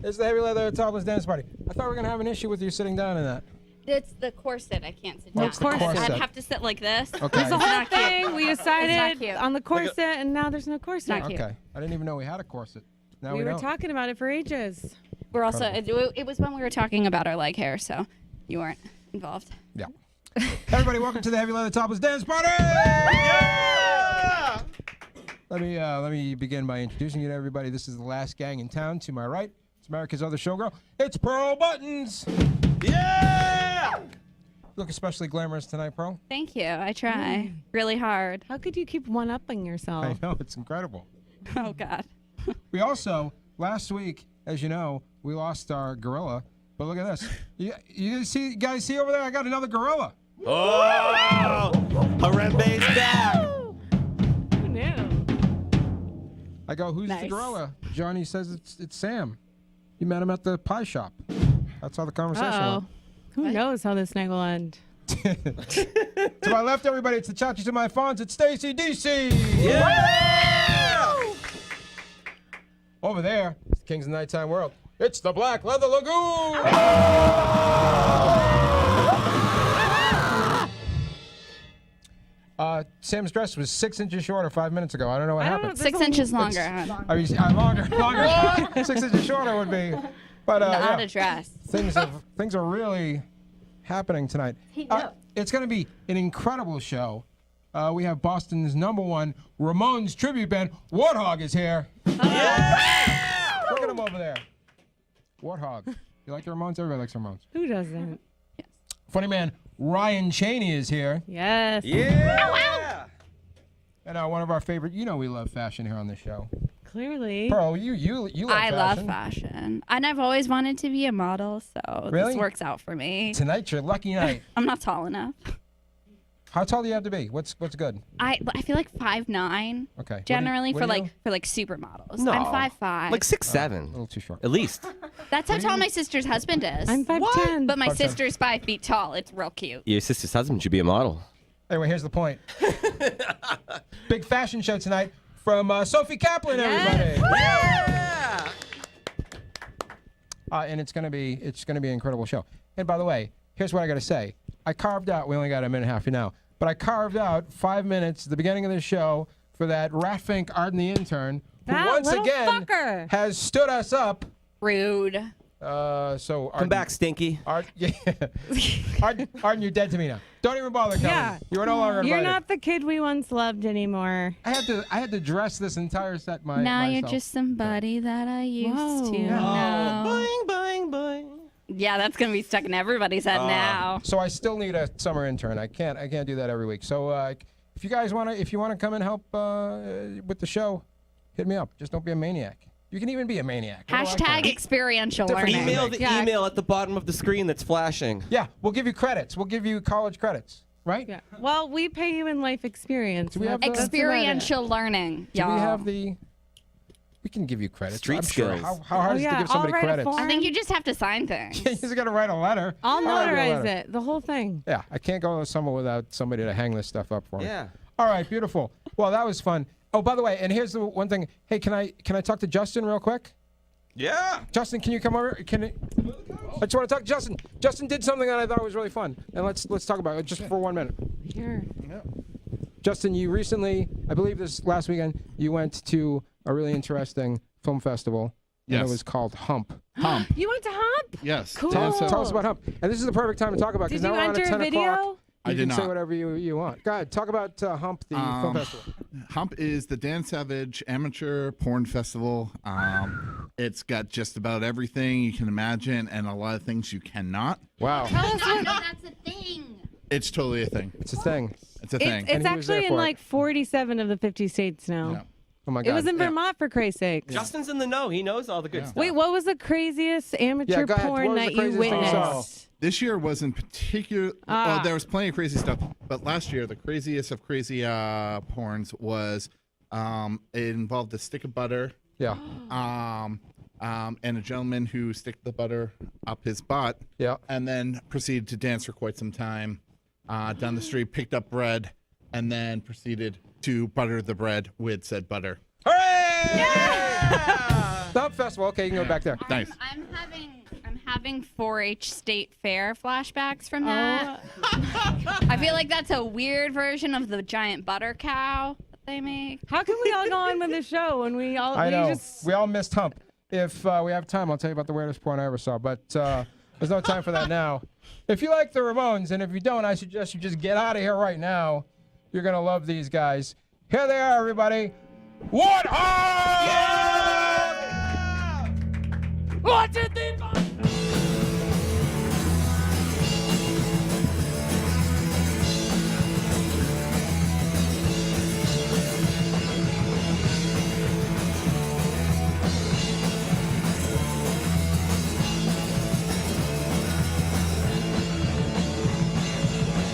It's the heavy leather topless dance party. I thought we were going to have an issue with you sitting down in that. It's the corset. I can't sit down. What's the corset? I'd have to sit like this. Okay. It's the whole thing. We decided cute. on the corset, and now there's no corset. Not cute. Okay. I didn't even know we had a corset. Now We we were don't. talking about it for ages. We're also. It was when we were talking about our leg hair, so you weren't involved. Yeah. Everybody, welcome to the heavy leather topless dance party! Yeah! Let me begin by introducing you to everybody. This is the last gang in town. To my right, it's America's other showgirl. It's Pearl Buttons. Yeah! You look especially glamorous tonight, Pearl. Thank you. I try really hard. How could you keep one-upping yourself? I know, it's incredible. Oh God. We also, last week, as you know, we lost our gorilla. But look at this. You guys see over there? I got another gorilla. Oh! Harembe's back! Who knew? I go, who's the Nice. gorilla? Johnny says it's Sam. You met him at the pie shop. That's how the conversation Uh-oh. Who knows how this night will end? went. To my left, everybody, it's the Chachi to my Fonz. It's Stacy DC. Yeah! Over there, it's the Kings of the Nighttime World. It's the Black Leather Lagoon. Sam's dress was 6 inches shorter 5 minutes ago. I don't know what happened. 6 inches longer. I mean, longer. 6 inches shorter would be. But Not yeah, a dress. things are really happening tonight. It's going to be an incredible show. We have Boston's #1 Ramones tribute band. Warthog is here. Yeah! Look at him over there. Warthog. You like the Ramones? Everybody likes Ramones. Who doesn't? Funny man Ryan Chani is here. Yes. Yeah! And one of our favorite, you know we love fashion here on this show. Clearly. Pearl, you love fashion. I love fashion, and I've always wanted to be a model, so Really? this works out for me. Tonight's your lucky night. I'm not tall enough. How tall do you have to be? What's good? I feel like 5'9". Okay. Generally What do you- for supermodels. No. I'm 5'5". Like 6'7". A little too short. At least. That's how tall my sister's husband is. I'm 5'10". But my 5'10". sister's 5 feet tall. It's real cute. Your sister's husband should be a model. Anyway, here's the point. Big fashion show tonight from Sophie Kaplan, everybody. Yeah! And it's gonna be an incredible show. And by the way, here's what I gotta say. I carved out. We only got a minute and a half now, but I carved out 5 minutes at the beginning of the show for that Ratfink Arden the intern, who That once little again fucker. has stood us up. Rude. So Come back, Stinky. Arden, you're dead to me now. Don't even bother coming. Yeah. You are no longer invited. You're not the kid we once loved anymore. I had to dress this entire set Now myself. you're just somebody that I used Whoa. to No. know. Boing, boing, boing. Yeah, that's gonna be stuck in everybody's head now. So I still need a summer intern. I can't do that every week. So if you guys wanna come and help with the show, hit me up. Just don't be a maniac. You can even be a maniac. What do I Hashtag care? experiential Different learning. Email the Yeah. email at the bottom of the screen that's flashing. Yeah, we'll give you credits. We'll give you college credits, right? Yeah. Well, we pay you in life experience. Do we have That's about it. Experiential learning, Do y'all. we have the? We can give you credits. Street I'm sure. skills. How hard Oh, is it yeah, to give I'll somebody write a credits? form. I think you just have to sign things. You just gotta write a letter. I'll write a notarize letter. it. The whole thing. Yeah, I can't go somewhere without somebody to hang this stuff up for me. Yeah. All right, beautiful. Well, that was fun. Oh, by the way, and here's the one thing. Hey, can I talk to Justin real quick? Yeah. Justin, can you come over? I just want to talk to Justin. Justin did something that I thought was really fun, and let's talk about it just for 1 minute. Here. Justin, you recently, I believe this last weekend, you went to a really interesting film festival. And Yes. it was called Hump. Hump. You went to Hump? Yes. Cool. Tell us about Hump. And this is the perfect time to talk about it Did because now you we're on at enter 10 a video? o'clock. I You did can say not. whatever you want. Go ahead. Talk about Hump, the film festival. Hump is the Dan Savage amateur porn festival. It's got just about everything you can imagine and a lot of things you cannot. Wow. I know that's a thing. It's totally a thing. It's a thing. It's a thing. It's And he was there actually in for it. like 47 of the 50 states now. Yeah. Oh, my God. It was in Vermont, for Christ's sake. Justin's in the know. He knows all the good stuff. Wait, what was the craziest amateur go ahead. porn What was that the you craziest thing you saw? witnessed? This year wasn't particular. Oh, there was plenty of crazy stuff. But last year, the craziest of crazy porns was it involved a stick of butter. Yeah. And a gentleman who stick the butter up his butt. Yeah. And then proceeded to dance for quite some time down the street, picked up bread, and then proceeded to butter the bread with said butter. Hooray! The festival. Okay, you can go back there. Nice. I'm having 4-H state fair flashbacks from that. I feel like that's a weird version of the giant butter cow that they make. How can we all go on with the show when we all I know. just We all missed Hump. If we have time, I'll tell you about the weirdest porn I ever saw. But there's no time for that now. If you like the Ramones, and if you don't, I suggest you just get out of here right now. You're going to love these guys. Here they are, everybody. Warthog! Yeah! What did they find?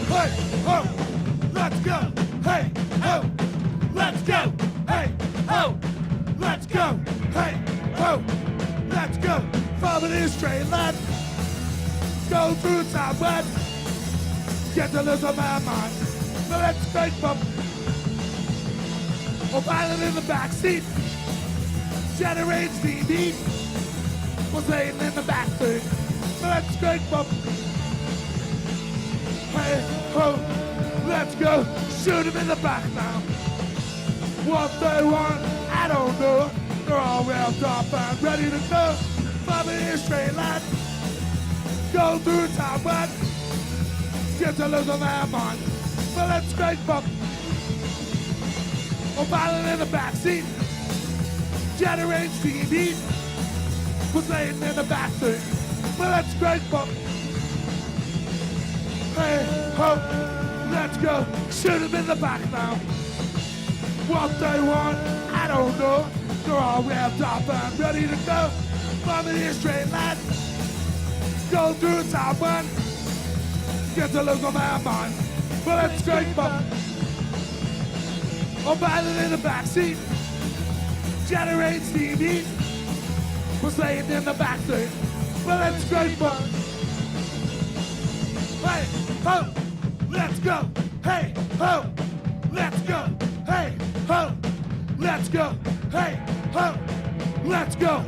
Hey, ho, let's go. Hey, ho, let's go. Hey, ho, let's go. Hey, ho, let's go. Follow this straight line. Go through time when get to lose on my mind. Now let's make bump. Or pilot in the backseat. Generates the beat. Was laying in the backseat. Now let's make bump. Hey, ho, let's go. Shoot him in the back now. What they want, I don't know. They're all wrapped up and ready to go. Follow in a straight line. Go through time one. Get to lose on their mind. Well, let's scrape up. Or pilot in the backseat. Generates the beat. Was laying in the backseat. Well, let's scrape up. Hey, ho, let's go. Shoot him in the back now. What they want, I don't know. They're all wrapped up and ready to go. From in a straight line. Go through top one. Get to lose on their mind. Well, let's scrape up. Or pilot in the backseat. Generates the beat. Was laying in the backseat. Well, let's scrape up. Hey, ho, let's go. Hey, ho, let's go. Hey, ho, let's go. Hey, ho, let's go.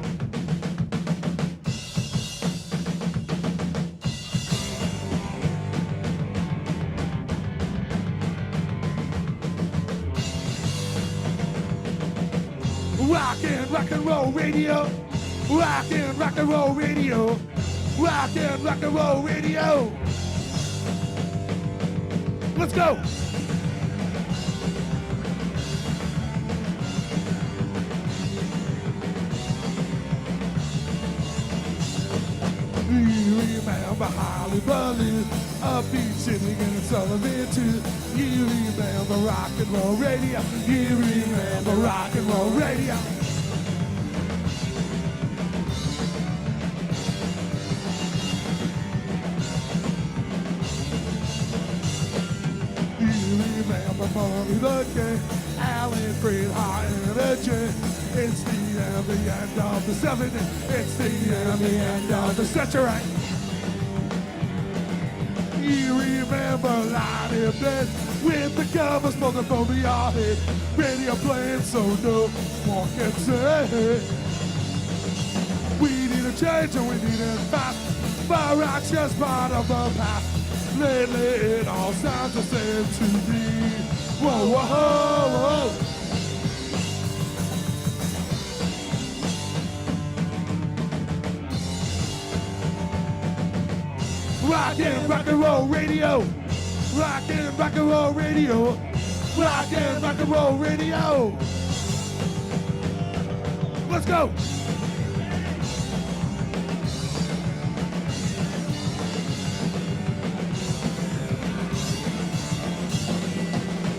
Rockin' rock and roll radio. Rockin' rock and roll radio. Rockin' rock and roll radio. Let's go. You remember Holly Berlin, upbeat sitting in Sullivan too. You remember rock and roll radio. You remember rock and roll radio. Remember Money the King, Alan Freed, high energy. It's the end of the 70s. It's the end of the century. You remember lying in bed with the cover smoking from your head. Radio playing so no one can say. We need a change and we need it fast. But rock's just part of the past. Lately it all sounds the same to me. Whoa, whoa, whoa. Rockin' rock and roll radio. Rockin' rock and roll radio. Rockin' rock and roll radio. Let's go.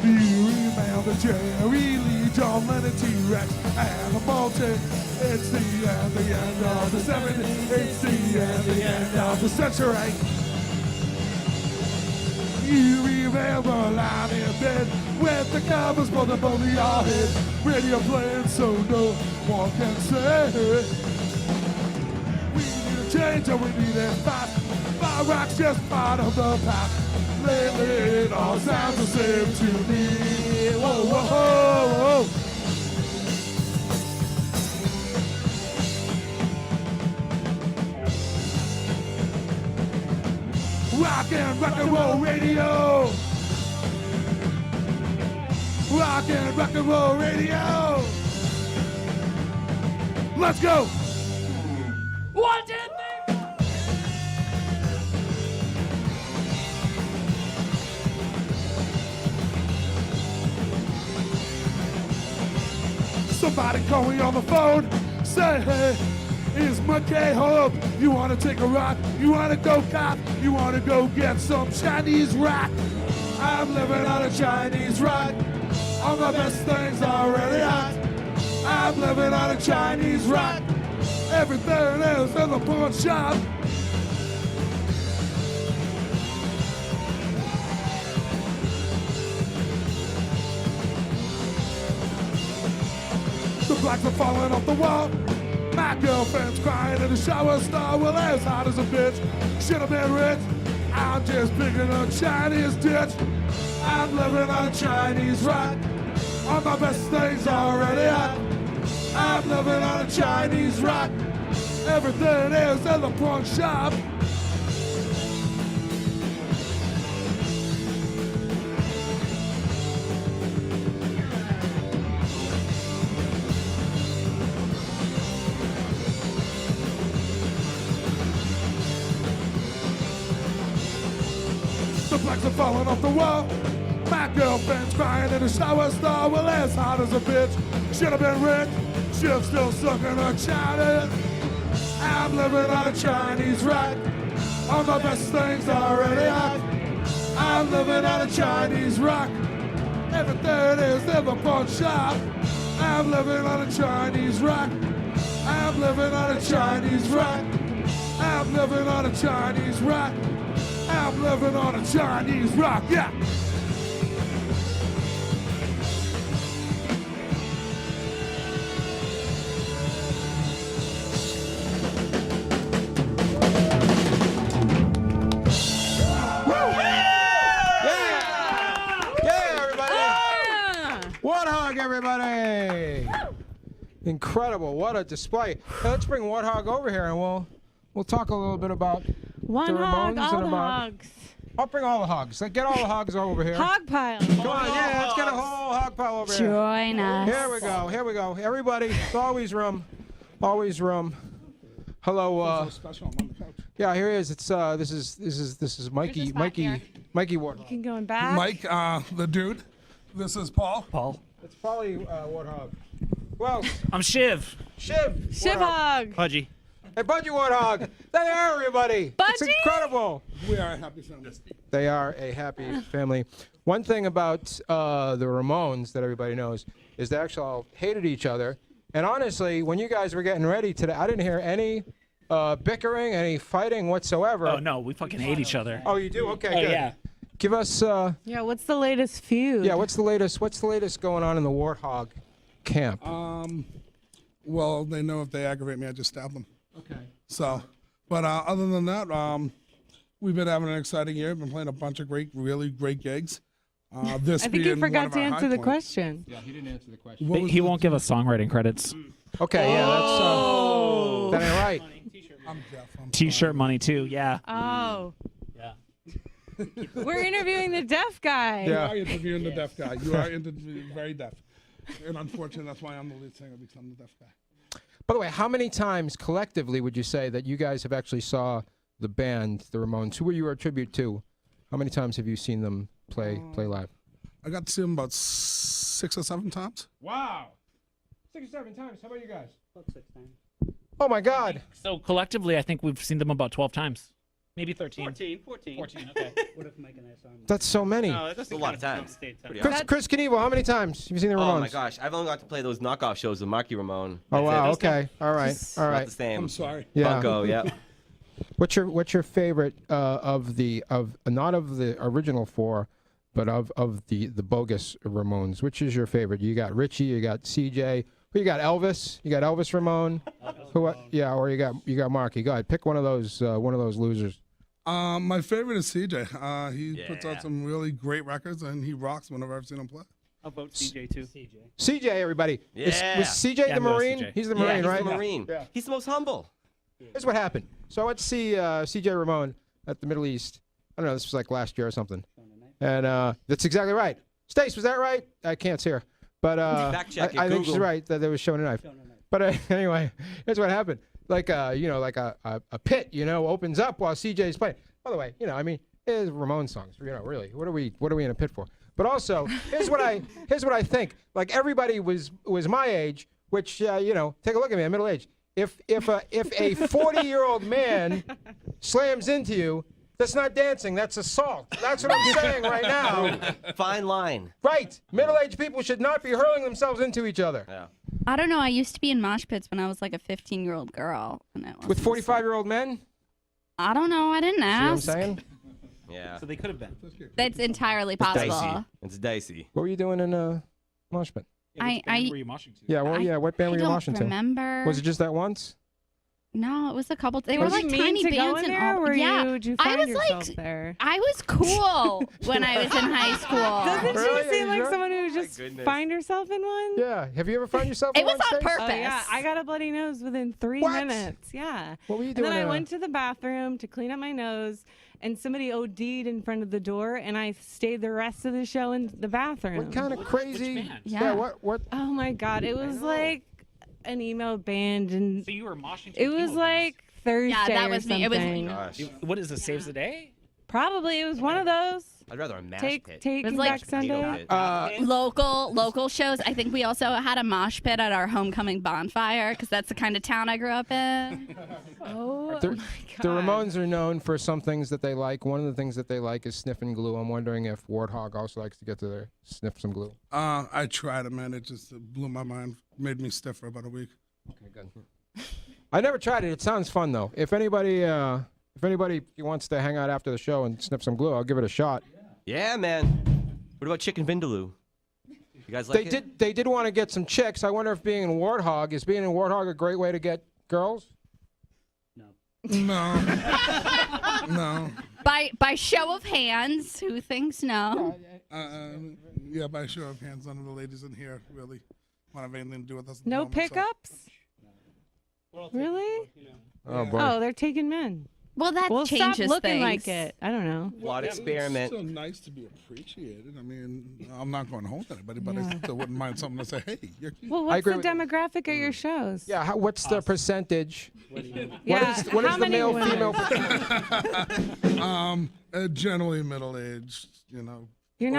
You remember Jerry Lee, John Lennon, T-Rex, and the Baltic. It's the end of the 70s. It's the end of the century. You remember lying in bed with the covers pulled up over your head. Radio playing so no one can say. We need a change and we need it fast. My rock's just part of the past. Lately it all sounds the same to me. Whoa, whoa, whoa, whoa. Rockin' rock and roll radio. Rockin' rock and roll radio. Let's go. 1, 2, 3. Somebody call me on the phone. Say, hey, is Monday home? You wanna take a ride? You wanna go cop? You wanna go get some Chinese rock? I'm living on a Chinese rock. All my best things already hot. I'm living on a Chinese rock. Everything is in the pawn shop. The blacks are falling off the wall. My girlfriend's crying in the shower stall. Well, as hot as a bitch. Should have been rich. I'm just picking a Chinese ditch. I'm living on a Chinese rock. All my best things already hot. I'm living on a Chinese rock. Everything is in the pawn shop. The blacks are falling off the wall. My girlfriend's crying in the shower stall. Well, as hot as a bitch. Should have been rich. She's still sucking her Chinese. I'm living on a Chinese rock. All my best things already hot. I'm living on a Chinese rock. Everything is in the pawn shop. I'm living on a Chinese rock. I'm living on a Chinese rock. I'm living on a Chinese rock. I'm living on a Chinese rock, yeah. Warthog, everybody! Incredible! What a display! Hey, let's bring Warthog over here, and we'll talk a little bit about One the hog, Ramones all and the about. hogs. I'll bring all the hogs. Like, get all the hogs over here. Hog pile. Come on, yeah, let's get a whole hog pile over here. Join us. Here we go. Here we go. Everybody, it's always room. Always room. Hello. Yeah, here he is. It's this is Mikey. just back here. Mikey Warthog. Can go in back. Mike, the dude. This is Paul. It's probably Warthog. Who else? I'm Shiv. Shiv. Shiv Warthog. hog. Pudgy. Hey, Budgie Warthog. They are everybody. It's Budgie? incredible. We are a happy family. They are a happy family. One thing about the Ramones that everybody knows is they actually all hated each other. And honestly, when you guys were getting ready today, I didn't hear any bickering, any fighting whatsoever. Oh no, we fucking hate each other. Oh, you do? Okay, Oh, good. yeah. Give us, Yeah, what's the latest feud? yeah, what's the latest going on in the Warthog camp? Well, they know if they aggravate me, I just stab them. Okay. So, but other than that, we've been having an exciting year. Been playing a bunch of really great gigs. This I think you being forgot one of to our high answer the points. question. Yeah, he didn't answer the question. What was He the- won't give us songwriting credits. Okay, yeah, that's that ain't right. I'm deaf. I'm T-shirt money too. Yeah. Oh. Yeah. We're interviewing the deaf guy. You Yeah. are interviewing the deaf guy. You are very deaf. And unfortunately, that's why I'm the lead singer, because I'm the deaf guy. By the way, how many times collectively would you say that you guys have actually saw the band, the Ramones? Who were you a tribute to? How many times have you seen them play live? I got to see him about 6 or 7 times. Wow. 6 or 7 times. How about you guys? About 6 times. Oh my God. So collectively, I think we've seen them about 12 times, maybe 13. 14. Okay. What if Mike and I saw him? That's so many. No, that's a lot of times. Pretty Chris Knievel, how many times have you seen the Ramones? Oh my gosh, I've only got to play those knockoff shows with Marky Ramone. Oh That's wow. it. Okay. All right. All Not right. the same. I'm sorry. Yeah. Bunko, yeah. What's your favorite of not of the original 4, but of the bogus Ramones? Which is your favorite? You got Richie. You got CJ. Who you got? Elvis. You got Elvis Ramone. Who? Yeah. Or you got Marky. Go ahead. Pick one of those losers. My favorite is CJ. He puts Yeah. out some really great records, and he rocks whenever I've seen him play. How about CJ too? CJ. Everybody. Yeah. Was CJ Yeah, the I'm going Marine? CJ. He's the Yeah, Marine, he's right? the Marine. Yeah. He's the most humble. Here's what happened. So I went to see CJ Ramone at the Middle East I don't know. This was like last year or something. And that's exactly right. Stace, was that right? I can't see her. But Fact check it, I think she's Google. right that they was showing a knife. But anyway, here's what happened. Like like a pit, opens up while CJ's playing. By the way, I mean, it's Ramones songs. Really, what are we in a pit for? But also, here's what I think. Like everybody was my age, which take a look at me, I'm middle aged. If a 40-year-old man slams into you, that's not dancing, that's assault. That's what I'm saying right now. Fine line. Right. Middle-aged people should not be hurling themselves into each other. Yeah. I don't know. I used to be in mosh pits when I was like a 15-year-old girl. And it With wasn't 45-year-old men? I don't know. I didn't See what I'm ask. saying? Yeah. So they could have been. That's entirely It's dicey. possible. It's dicey. What were you doing in mosh pit? I- Were you moshing to? Yeah, well, what band I were you don't moshing to? remember. Was it just that once? No, it was a couple. They Were were like you mean tiny to go bands in and there? all. Or Yeah, did you I find was yourself like, there? I was cool when I was in high school. Doesn't Really? she seem Are like you sure? someone who just goodness. find herself in one? Yeah. Have you ever found yourself It in was one, on Stace? purpose. Oh yeah, I got a bloody nose within 3 What? minutes. Yeah. What were you And doing? then I went to the bathroom to clean up my nose, and somebody OD'd in front of the door, and I stayed the rest of the show in the bathroom. What kind of crazy? Which band? Yeah. What? Oh my God, it was like an emo band, and So you were moshing to it was like Thursday that or was me. It was me. something. Gosh. What is this? Saves the day? Probably it was one of those. I'd rather a mash pit. Taking It was like- Back Sunday. Local shows. I think we also had a mosh pit at our homecoming bonfire because that's the kind of town I grew up in. Oh The, my the God. Ramones are known for some things that they like. One of the things that they like is sniffing glue. I'm wondering if Warthog also likes to get to there, sniff some glue. I tried it, man. It just blew my mind. Made me stiff for about a week. Okay, good. I never tried it. It sounds fun though. If anybody wants to hang out after the show and sniff some glue, I'll give it a shot. Yeah, man. What about chicken vindaloo? You guys like it? They did want to get some chicks. I wonder if being in Warthog is a great way to get girls? No. No. By show of hands, who thinks no? Yeah, by show of hands, none of the ladies in here really want to have anything to do with us. at the No moment, so- pickups? Really? Oh boy. Oh, they're taking men. Well, that Well, stop changes looking things. like it. I don't know. Thought It's experiment. still nice to be appreciated. I mean, I'm not going to hold anybody, but I still wouldn't mind something to say, hey, you're cute. Well, I what's agree the with- demographic at your shows? Yeah. What's the percentage? Yeah, What is how the many male women? female? Generally middle-aged, You're not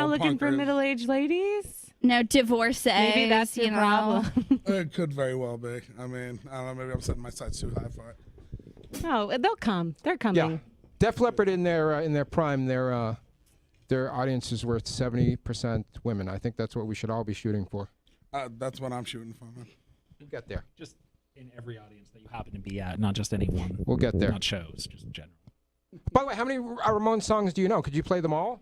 old looking for punkers. middle-aged ladies? No divorcees. Maybe that's your you know. problem. It could very well be. I mean, I don't know, maybe I'm setting my sights too high for it. No, they'll come. They're coming. Yeah. Def Leppard in their prime, their audience is worth 70% women. I think that's what we should all be shooting for. That's what I'm shooting for, man. We'll get there. Just in every audience that you happen to be at, not just any one. We'll get there. Not shows, just in general. By the way, how many Ramones songs do you know? Could you play them all?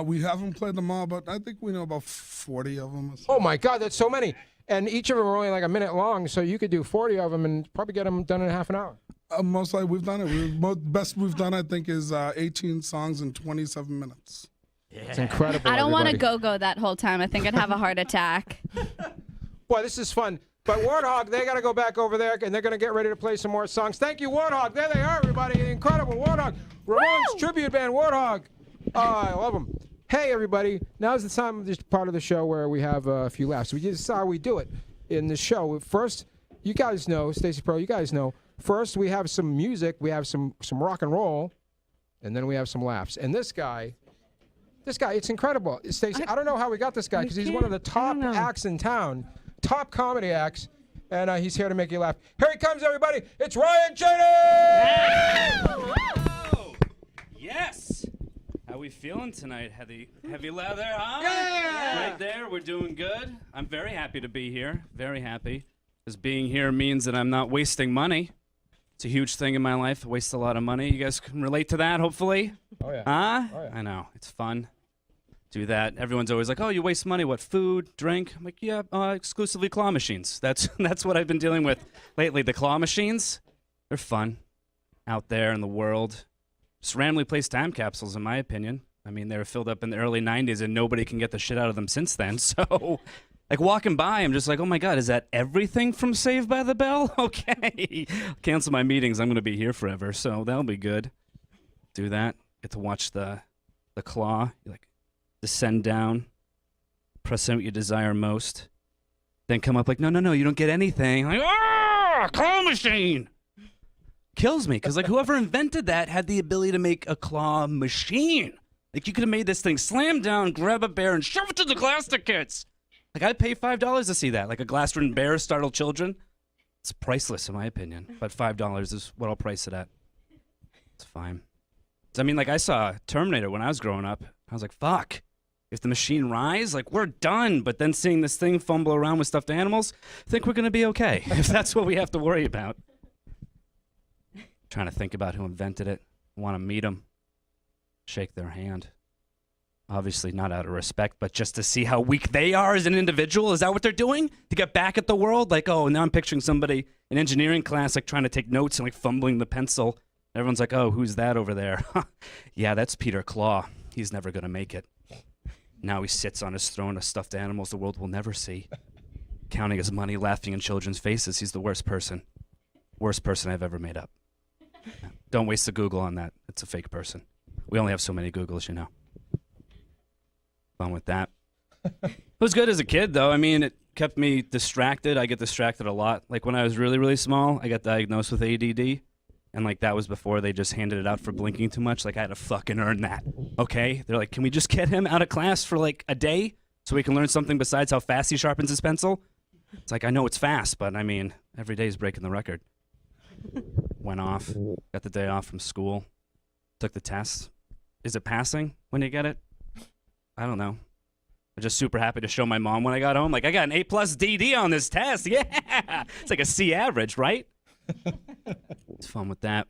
We haven't played them all, but I think we know about 40 of them. Oh my God, that's so many. And each of them are only like a minute long, so you could do 40 of them and probably get them done in half an hour. Most likely we've done it. Best we've done, I think, is 18 songs in 27 minutes. It's incredible. I don't want to everybody. go that whole time. I think I'd have a heart attack. Boy, this is fun. But Warthog, they got to go back over there, and they're going to get ready to play some more songs. Thank you, Warthog. There they are, everybody. The incredible Warthog. Ramones tribute band, Warthog. Oh, I love them. Hey, everybody. Now's the time of this part of the show where we have a few laughs. We just saw how we do it in the show. First, you guys know, Stacey Pro, you guys know, first we have some music, we have some rock and roll, and then we have some laughs. And this guy, it's incredible. Stacey, I don't know how we got this guy because he's one of the top acts in town, top comedy acts, and he's here to make you laugh. Here he comes, everybody. It's Ryan Chani! Yes. How we feeling tonight? Heavy leather, huh? Yeah! Right there, we're doing good. I'm very happy to be here. Very happy. Because being here means that I'm not wasting money. It's a huge thing in my life. I waste a lot of money. You guys can relate to that, hopefully? Oh, yeah. Huh? Oh, yeah. I know. It's fun. Do that. Everyone's always like, oh, you waste money. What, food, drink? I'm like, yeah, exclusively claw machines. That's what I've been dealing with lately. The claw machines, they're fun out there in the world. Just randomly placed time capsules, in my opinion. I mean, they were filled up in the early 90s, and nobody can get the shit out of them since then. So, like, walking by, I'm just like, oh, my God, is that everything from Saved by the Bell? Okay. Cancel my meetings. I'm going to be here forever, so that'll be good. Do that. get to watch the claw like descend down, press in what you desire most, then come up like, no, you don't get anything. Like, claw machine! Kills me, because like whoever invented that had the ability to make a claw machine. Like you could have made this thing slam down, grab a bear, and shove it to the Gloucester kids. Like I'd pay $5 to see that. Like a Gloucester bear startle children. It's priceless in my opinion, but $5 is what I'll price it at. It's fine. I mean, like I saw Terminator when I was growing up. I was like, fuck. If the machine rise, like we're done. But then seeing this thing fumble around with stuffed animals, I think we're gonna be okay. If that's what we have to worry about. Trying to think about who invented it. Want to meet them. Shake their hand. Obviously not out of respect, but just to see how weak they are as an individual. Is that what they're doing? To get back at the world? Like, oh, now I'm picturing somebody in engineering class like trying to take notes and like fumbling the pencil. Everyone's like, oh, who's that over there? Yeah, that's Peter Claw. He's never going to make it. Now he sits on his throne of stuffed animals the world will never see. Counting his money, laughing in children's faces. He's the worst person. Worst person I've ever made up. Don't waste the Google on that. It's a fake person. We only have so many Googles, you know. Fun with that. It was good as a kid, though. I mean, it kept me distracted. I get distracted a lot. Like when I was really, really small, I got diagnosed with ADD. And like that was before they just handed it out for blinking too much. Like I had to fucking earn that. Okay? They're like, can we just get him out of class for like a day so we can learn something besides how fast he sharpens his pencil? It's like, I know it's fast, but I mean, every day is breaking the record. Went off, got the day off from school, took the test. Is it passing when you get it? I don't know. I'm just super happy to show my mom when I got home. Like, I got an A+ DD on this test. Yeah! It's like a C average, right? It's fun with that.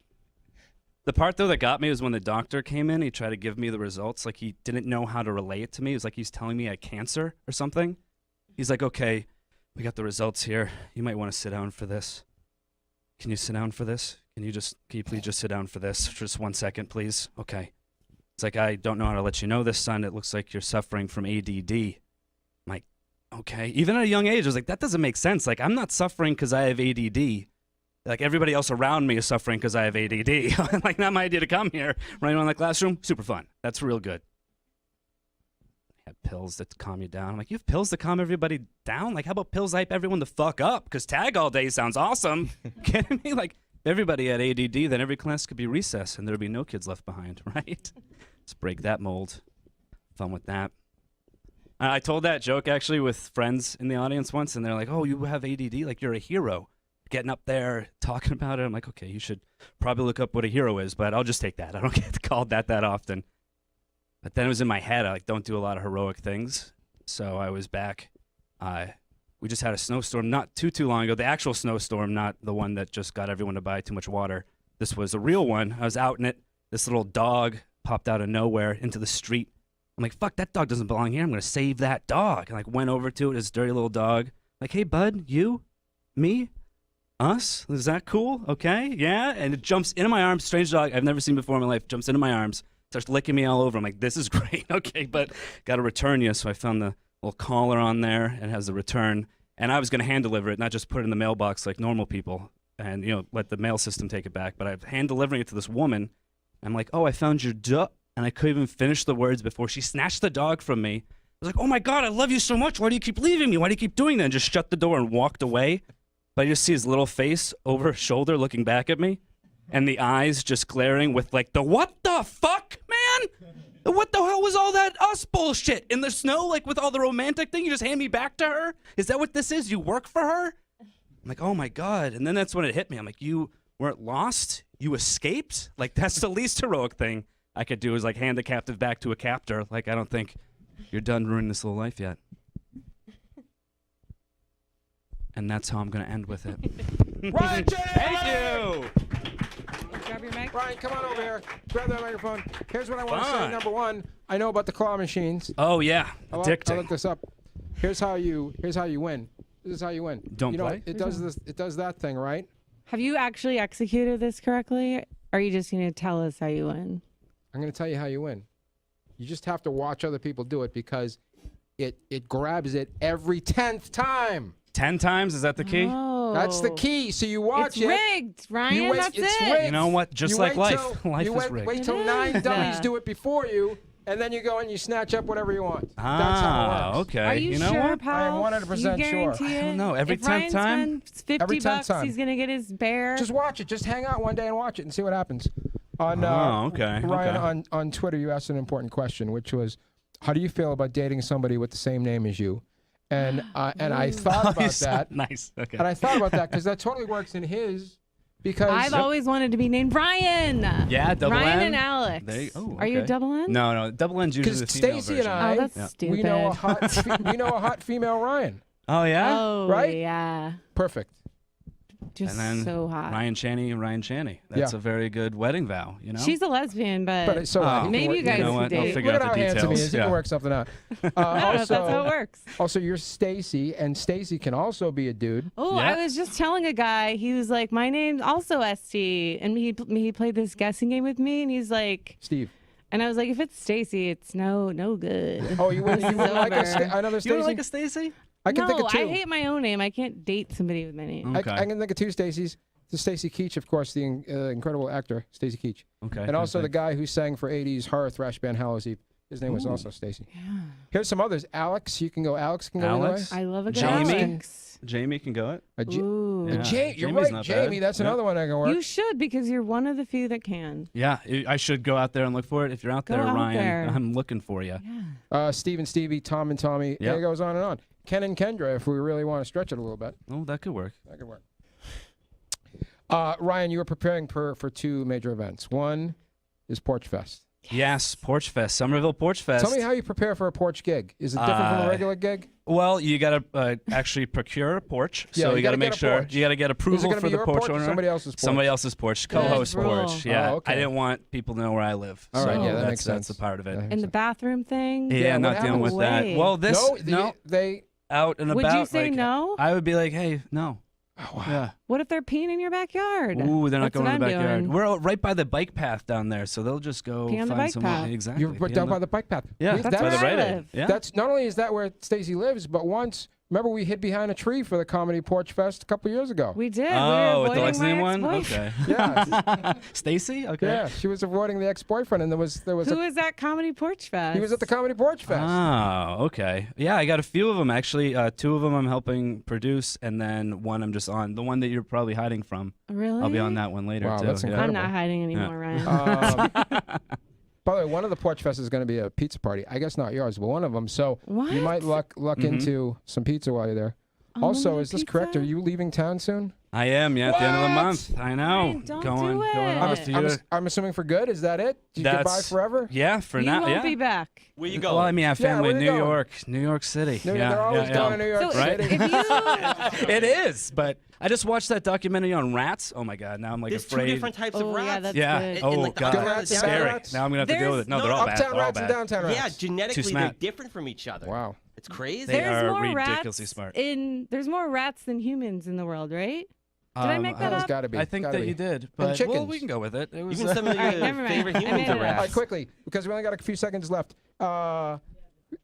The part, though, that got me was when the doctor came in. He tried to give me the results. Like, he didn't know how to relay it to me. It was like he's telling me I had cancer or something. He's like, okay, we got the results here. You might want to sit down for this. Can you sit down for this? Can you please just sit down for this for just 1 second, please? Okay. It's like, I don't know how to let you know this, son. It looks like you're suffering from ADD. I'm like, okay. Even at a young age, I was like, that doesn't make sense. Like, I'm not suffering because I have ADD. Like, everybody else around me is suffering because I have ADD. Like, not my idea to come here. Right around the classroom, super fun. That's real good. I had pills that calm you down. I'm like, you have pills to calm everybody down? Like, how about pills hype everyone the fuck up? Because tag all day sounds awesome. Kidding me? Like, if everybody had ADD, then every class could be recess and there would be no kids left behind, right? Let's break that mold. Fun with that. I told that joke, actually, with friends in the audience once, and they're like, oh, you have ADD? Like, you're a hero. Getting up there, talking about it. I'm like, okay, you should probably look up what a hero is, but I'll just take that. I don't get called that often. But then it was in my head. I don't do a lot of heroic things. So I was back. We just had a snowstorm not too long ago. The actual snowstorm, not the one that just got everyone to buy too much water. This was a real one. I was out in it. This little dog popped out of nowhere into the street. I'm like, fuck, that dog doesn't belong here. I'm going to save that dog. And like went over to it, this dirty little dog. Like, hey, bud, you? Me? Us? Is that cool? Okay, yeah. And it jumps into my arms. Strange dog I've never seen before in my life. Jumps into my arms. Starts licking me all over. I'm like, this is great. Okay, but got to return you. So I found the little collar on there and it has the return. And I was going to hand deliver it, not just put it in the mailbox like normal people and, you know, let the mail system take it back. But I'm hand delivering it to this woman. I'm like, oh, I found your dog. And I couldn't even finish the words before she snatched the dog from me. I was like, oh my God, I love you so much. Why do you keep leaving me? Why do you keep doing that? And just shut the door and walked away. But I just see his little face over his shoulder looking back at me. And the eyes just glaring with like the what the fuck, man? What the hell was all that us bullshit in the snow? Like with all the romantic thing, you just hand me back to her? Is that what this is? You work for her? I'm like, oh my God. And then that's when it hit me. I'm like, you weren't lost? You escaped? Like that's the least heroic thing I could do is like hand the captive back to a captor. Like I don't think you're done ruining this little life yet. And that's how I'm going to end with it. Ryan, Thank you. Grab your mic. Ryan, come on over here. Grab that microphone. Here's what I want to say. Number one, I know about the claw machines. Oh yeah, I addicting. looked this up. Here's how you win. This is how you win. Don't you know, play? It does this. It does that thing, right? Have you actually executed this correctly? Or are you just going to tell us how you win? I'm going to tell you how you win. You just have to watch other people do it because it grabs it every 10th time. 10 times? Is that the key? Oh. That's the key. So you watch It's rigged, Ryan. You wait, That's it's it. rigged. You know what? Just like wait life. till- Life you is wait, rigged. Wait till It 9 is. dummies do it before you, and then you go and you snatch up whatever you want. That's how it works. Okay. Are you, know sure, what? pal? I am 100% you sure. guarantee I don't it? know. Every if 10th Ryan time? spends 50 Every 10th bucks, time. he's gonna get his bear. Just watch it. Just hang out one day and watch it and see what happens. On okay. Ryan, Okay. on Twitter, you asked an important question, which was, how do you feel about dating somebody with the same name as you? And I thought about that. Nice. Okay. And I thought about that because that totally works in his. Because I've always wanted to be named Ryan. Yeah, double Ryan N. and Alex. Oh, Are you a okay. double N? No, double N's usually the because female Stacy version. and I, Oh, that's stupid. we know a hot female Ryan. Oh yeah. Oh, Right? yeah. Perfect. Just And then so hot. Ryan Chani and Ryan Chani. That's Yeah. a very good wedding vow. You know. She's a lesbian, but, But it's so Oh. maybe you guys You know could what? I'll date. figure Look out at the how handsome he details. is. He Yeah. can work something out. that's how it works. Also, you're Stacy, and Stacy can also be a dude. Oh, Yeah. I was just telling a guy. He was like, "My name's also ST," and he played this guessing game with me, and he's like, Steve. and I was like, "If it's Stacy, it's no good." Oh, you wouldn't like over. another You Stacy? don't like a Stacy? I can no, think of two. I hate my own name. I can't date somebody with my name. Okay. I can think of two Stacys. The Stacy Keach, of course, the incredible actor, Stacy Keach. Okay. And also the perfect. guy who sang for 80s horror thrash band Hallows Eve. His name was also Stacy. Yeah. Here's some others. Alex, you can go. Alex can go either Alex? way. I love a good Jamie? Alex. Jamie can go it. Ooh. Yeah. You're Jamie's right, not Jamie. bad. That's Yeah. another one I can work. You should, because you're one of the few that can. Yeah, I should go out there and look for it. If you're out Go there, out Ryan, there. I'm looking for you. Yeah. Steve and Stevie, Tom and Tommy. Yep. It goes on and on. Ken and Kendra, if we really want to stretch it a little bit. Oh, that could work. That could work. Ryan, you were preparing for two major events. One is Porch Fest. Yes, Porch Fest, Somerville Porch Fest. Tell me how you prepare for a porch gig. Is it different from a regular gig? Well, you got to actually procure a porch. Yeah, So you you got to gotta make get a sure porch. you got to get Is it approval going to for be the your porch porch or owner. somebody else's porch? Somebody else's porch, co-host rule. porch. Yeah, Oh, okay. I didn't want people to know where I live. All right, so yeah, that that's, makes sense. That's a part of it. And the bathroom thing. Yeah, Yeah, not what dealing with that. happened? Well, this No, they. out and Would about. you say like, no? I would be like, hey, no. Oh, wow. Yeah. What if they're peeing in your backyard? Ooh, they're not That's going what in the I'm backyard. doing. We're right by the bike path down there, so they'll just go Pee on the find bike someone. path. Exactly. You're pee down on by the bike path. Yeah, We- That's by the where I Rite Aid. live. Yeah. That's not only is that where Stacy lives, but once remember we hid behind a tree for the Comedy Porch Fest a couple years ago. We did. Oh, we with the were avoiding Lexington my one? ex-boyfriend. Okay. Yeah, Stacy? Okay. yeah. She was avoiding the ex-boyfriend, and there was Who was at Comedy Porch Fest? he was at the Comedy Porch Fest. Oh, okay. Yeah, I got a few of them actually. Two of them I'm helping produce, and then one I'm just on. The one that you're probably hiding from. Really? I'll be on that one later Wow, too. that's yeah. I'm not hiding anymore, Ryan. By the way, one of the Porch Fest is going to be a pizza party. I guess not yours, but one of them. So What? you might luck into some pizza while you're there. Also, Unlimited is this correct? pizza? Are you leaving town soon? I am. Yeah, at the end of the What? month. I know. Ryan, don't going, do going it. off to your- I'm assuming for good. Is that it? Goodbye That's- forever? Yeah, for You now. won't Yeah. be back. Where you Well, going? I mean, I have Yeah, family where in you New going? York, New York City. No, yeah, they're always yeah, going yeah. to New York So City. if you It is, but I just watched that documentary on rats. Oh my god, now I'm like There's afraid. two different types of Oh, rats. yeah, that's yeah. good. Oh like the god, Good rats, bad scary. rats? Now I'm gonna have to deal with it. No, There's- they're all bad. Uptown They're all rats and bad. downtown rats. Yeah, genetically they're smart. different from each other. Wow. It's crazy. They there's are more ridiculously rats smart. there's more rats than humans in the world, right? Did I make that There's up? got to be. I think gotta that be. you did, but well, chickens. we can go with it. It was Even some of All right, your never mind. favorite I humans made are it up. All right, rats. quickly, because we only got a few seconds left.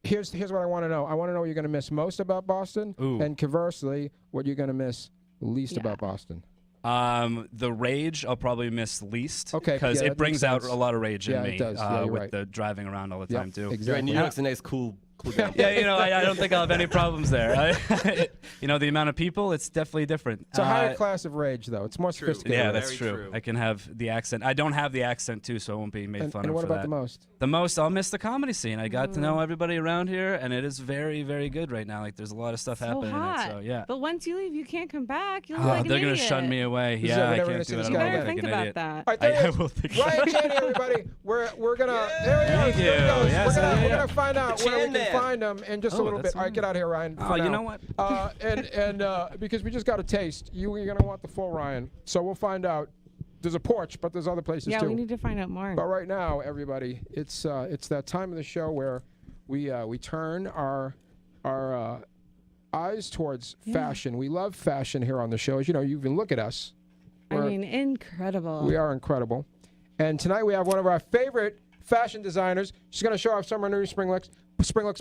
Here's what I want to know. I want to know what you're going to miss most about Boston, Ooh. and conversely, what you're going to miss least Yeah. about Boston. the rage I'll probably miss least. Okay, because yeah, it that brings makes out sense. a lot of rage Yeah, in it me does. Yeah, you're with right. the driving around all the Yep, time too. exactly. You're right, New York's a nice, cool down. Yeah, I don't think I'll have any problems there. The amount of people, it's definitely different. It's a higher class of rage, though. It's more True. sophisticated. Yeah, that's Very true. true. I can have the accent. I don't have the accent too, so I won't be made And, fun and of what for about that. the most? The most, I'll miss the comedy scene. I got to know everybody around here, and it is very, very good right now. Like, there's a lot of stuff So happening. in it, hot. so yeah. But once you leave, you can't come back. You look Oh, like an they're gonna idiot. shun me away. This is Yeah, I never gonna can't see do this it. guy I'm again. Better like think an about idiot. that. All right, there I he is. will think Ryan about Chani, everybody. We're gonna. There he Thank is. There he you. goes. Yes, we're gonna, yeah, we're yeah. gonna find out where we Chan can Man. find him in just a Oh, little bit. that's All right, get out of here, Ryan. Oh, for you now. know what? And because we just got a taste, you're gonna want the full Ryan. So we'll find out. There's a porch, but there's other places Yeah, too. we need to find out more. But right now, everybody, it's that time of the show where we turn our eyes towards fashion. We love fashion here on the show. As you know, you can look at us. I mean, incredible. We are incredible. And tonight we have one of our favorite fashion designers. She's going to show off some of her new spring looks.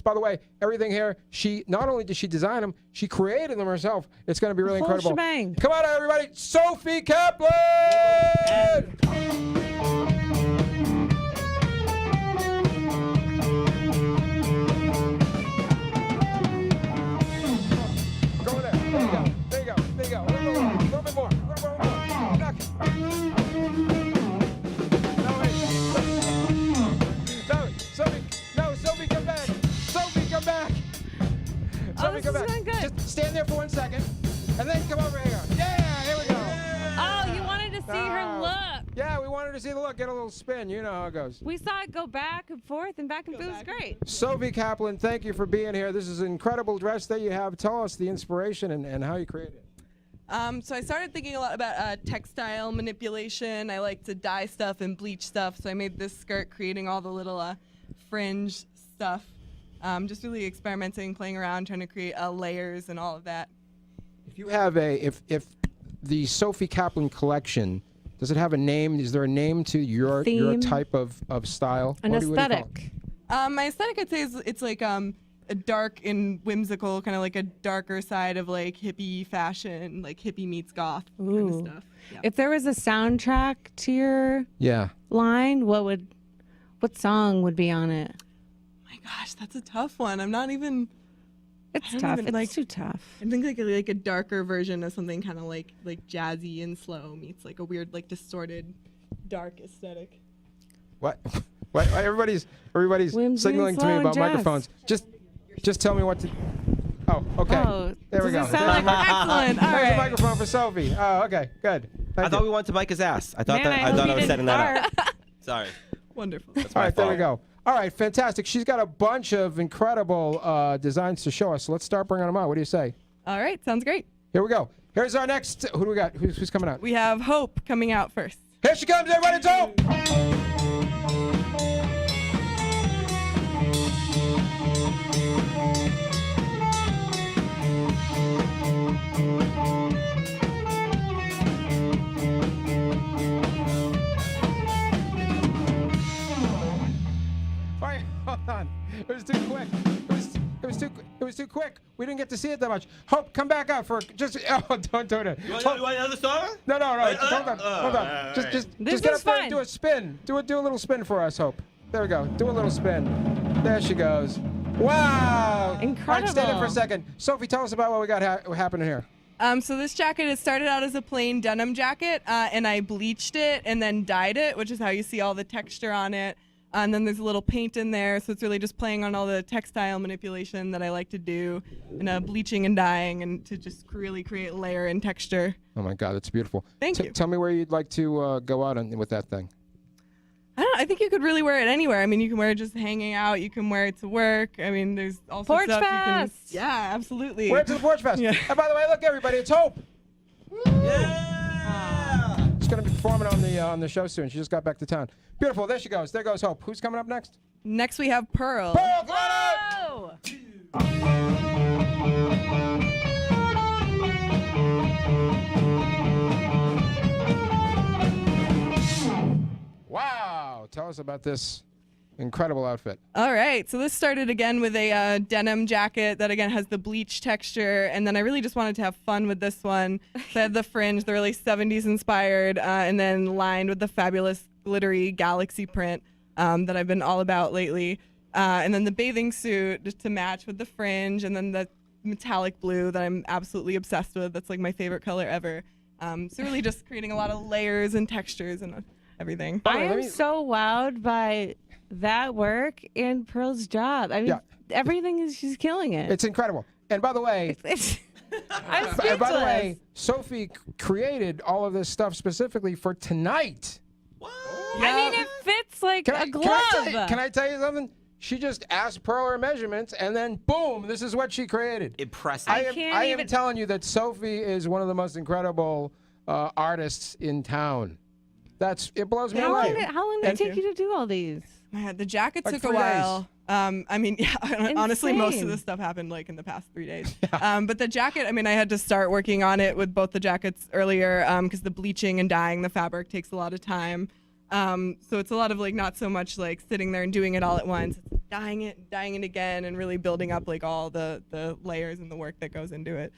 By the way, everything here, she not only did she design them, she created them herself. It's going to be really Whole incredible. shebang. Come on, everybody. Sophie Kaplan! Go over there. There you go. There you go. There you go. A little bit more. A little bit more. Knock. No, wait. No, Sophie. No, Sophie, come back. Sophie, come back. Sophie, this come is back. going good. Just stand there for 1 second, and then come over here. Yeah, here we go. Oh, you wanted to see her look. Yeah, we wanted to see the look. Get a little spin. You know how it goes. We saw it go back and forth and back and forth. It was great. Sophie Kaplan, thank you for being here. This is an incredible dress that you have. Tell us the inspiration and how you created it. So I started thinking a lot about textile manipulation. I like to dye stuff and bleach stuff, so I made this skirt creating all the little fringe stuff. Just really experimenting, playing around, trying to create layers and all of that. If you have if the Sophie Kaplan collection, does it have a name? Is there a name to your Theme. type of style? An What do you call it? aesthetic. My aesthetic, I'd say, it's like a dark and whimsical, kind of like a darker side of like hippie fashion, like hippie meets goth kind of Ooh. stuff. Yeah. If there was a soundtrack to your Yeah. line, what song would be on it? My gosh, that's a tough one. I'm not even. It's I don't tough. even, It's like- too tough. I think like a darker version of something kind of like jazzy and slow meets like a weird like distorted dark aesthetic. What? What? Everybody's Whimsy signaling and to me slow about and jazz. microphones. Just tell me what to. Oh, okay. Oh, there we does go. it sound like excellent? All There's a right. microphone for Sophie. Oh, okay, good. I Thank thought you. we wanted to mic his ass. I thought Man, I hope thought you I was didn't setting that up. fart. Sorry. Wonderful. That's All my right, there we fault. go. All right, fantastic. She's got a bunch of incredible designs to show us. So let's start bringing them out. What do you say? All right, sounds great. Here we go. Here's our next. Who do we got? Who's coming out? We have Hope coming out first. Here she comes, everybody. It's Hope. All right, hold on. It was too quick. It was too quick. We didn't get to see it that much. Hope, come back out for just. Oh, don't do it. You want another song? No. Hold on. Just This get is up there fun. and do a spin. Do a little spin for us, Hope. There we go. Do a little spin. There she goes. Wow. All right, stand in for a Incredible. second. Sophie, tell us about what we got happening here. So this jacket, it started out as a plain denim jacket, and I bleached it and then dyed it, which is how you see all the texture on it. And then there's a little paint in there, so it's really just playing on all the textile manipulation that I like to do, and bleaching and dyeing, and to just really create layer and texture. Oh my God, that's beautiful. Thank you. Tell me where you'd like to go out with that thing. I don't know, I think you could really wear it anywhere. I mean, you can wear it just hanging out. You can wear it to work. I mean, there's all sorts Porch of stuff you can. Fest! Yeah, absolutely. Wear it to the Porch Fest. Yeah. And by the way, look, everybody, it's Hope. Yeah. She's going to be performing on the show soon. She just got back to town. Beautiful. There she goes. There goes Hope. Who's coming up next? Next, we have Pearl. Pearl, come on out! Oh. Wow. Tell us about this incredible outfit. All right, so this started again with a denim jacket that again has the bleach texture, and then I really just wanted to have fun with this one. So I had the fringe, the really 70s inspired, and then lined with the fabulous glittery galaxy print that I've been all about lately. And then the bathing suit just to match with the fringe, and then the metallic blue that I'm absolutely obsessed with. That's like my favorite color ever. So really just creating a lot of layers and textures and everything. By the I way, let am me- so wowed by that work and Pearl's job. I mean, Yeah. everything is, she's killing it. It's incredible. And by the way, I'm speechless. and by the way, Sophie created all of this stuff specifically for tonight. I mean, it fits like a glove. Can I tell you something? She just asked Pearl her measurements, and then boom, this is what she created. Impressive. I I can't am even- telling you that Sophie is one of the most incredible artists in town. It blows me How long away. did it take you to do all these? The jacket Like took a 3 days. while. I mean, yeah, honestly, most of Insane. this stuff happened like in the past 3 days. But the jacket, I mean, I had to start working on it with both the jackets earlier because the bleaching and dyeing the fabric takes a lot of time. So it's a lot of like not so much like sitting there and doing it all at once. It's dyeing it again, and really building up like all the layers and the work that goes into it.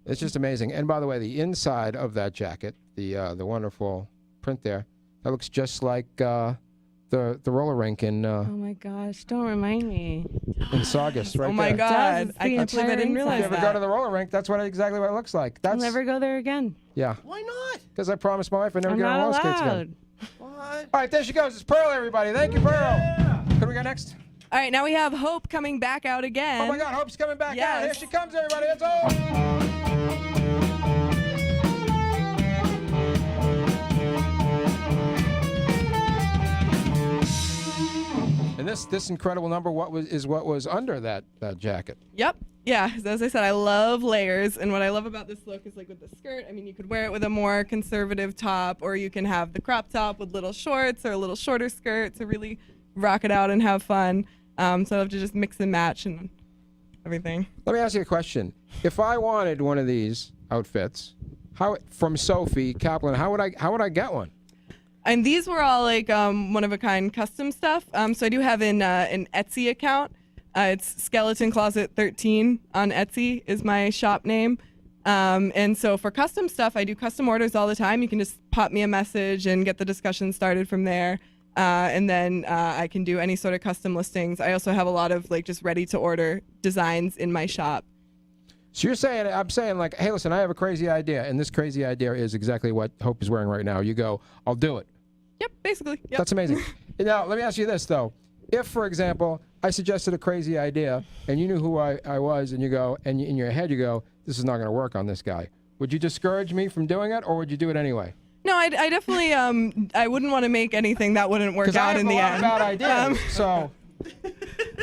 It's just amazing. And by the way, the inside of that jacket, the wonderful print there, that looks just like the roller rink in Oh my gosh! Don't remind me. in Saugus, right Oh my there. God! It's I the can't believe I entire didn't If realize you ever that. go to the roller rink, that's exactly what it looks like. I'll That's never go there again. yeah. Why not? Because I promised my wife I'd never I'm get on not roller skates again. allowed. What? All right, there she goes. It's Pearl, everybody. Thank you, Pearl. Who do we got next? All right, now we have Hope coming back out again. Oh my God, Hope's coming back out. Here Yes. she comes, everybody. It's Hope. And this incredible number, what was under that jacket? Yep. Yeah, as I said, I love layers, and what I love about this look is like with the skirt, I mean, you could wear it with a more conservative top, or you can have the crop top with little shorts or a little shorter skirt to really rock it out and have fun. So I love to just mix and match and everything. Let me ask you a question. If I wanted one of these outfits, from Sophie Kaplan, how would I get one? And these were all like one-of-a-kind custom stuff. So I do have an Etsy account. It's Skeleton Closet 13 on Etsy is my shop name. And so for custom stuff, I do custom orders all the time. You can just pop me a message and get the discussion started from there. And then I can do any sort of custom listings. I also have a lot of like just ready-to-order designs in my shop. So I'm saying like, hey, listen, I have a crazy idea, and this crazy idea is exactly what Hope is wearing right now. You go, I'll do it. Yep, basically. Yep. That's amazing. Now, let me ask you this, though. If, for example, I suggested a crazy idea, and you knew who I was, and you go, and in your head you go, this is not going to work on this guy, would you discourage me from doing it, or would you do it anyway? No, I definitely, I wouldn't want to make anything that wouldn't work out in the end. Because I have a lot of bad ideas, so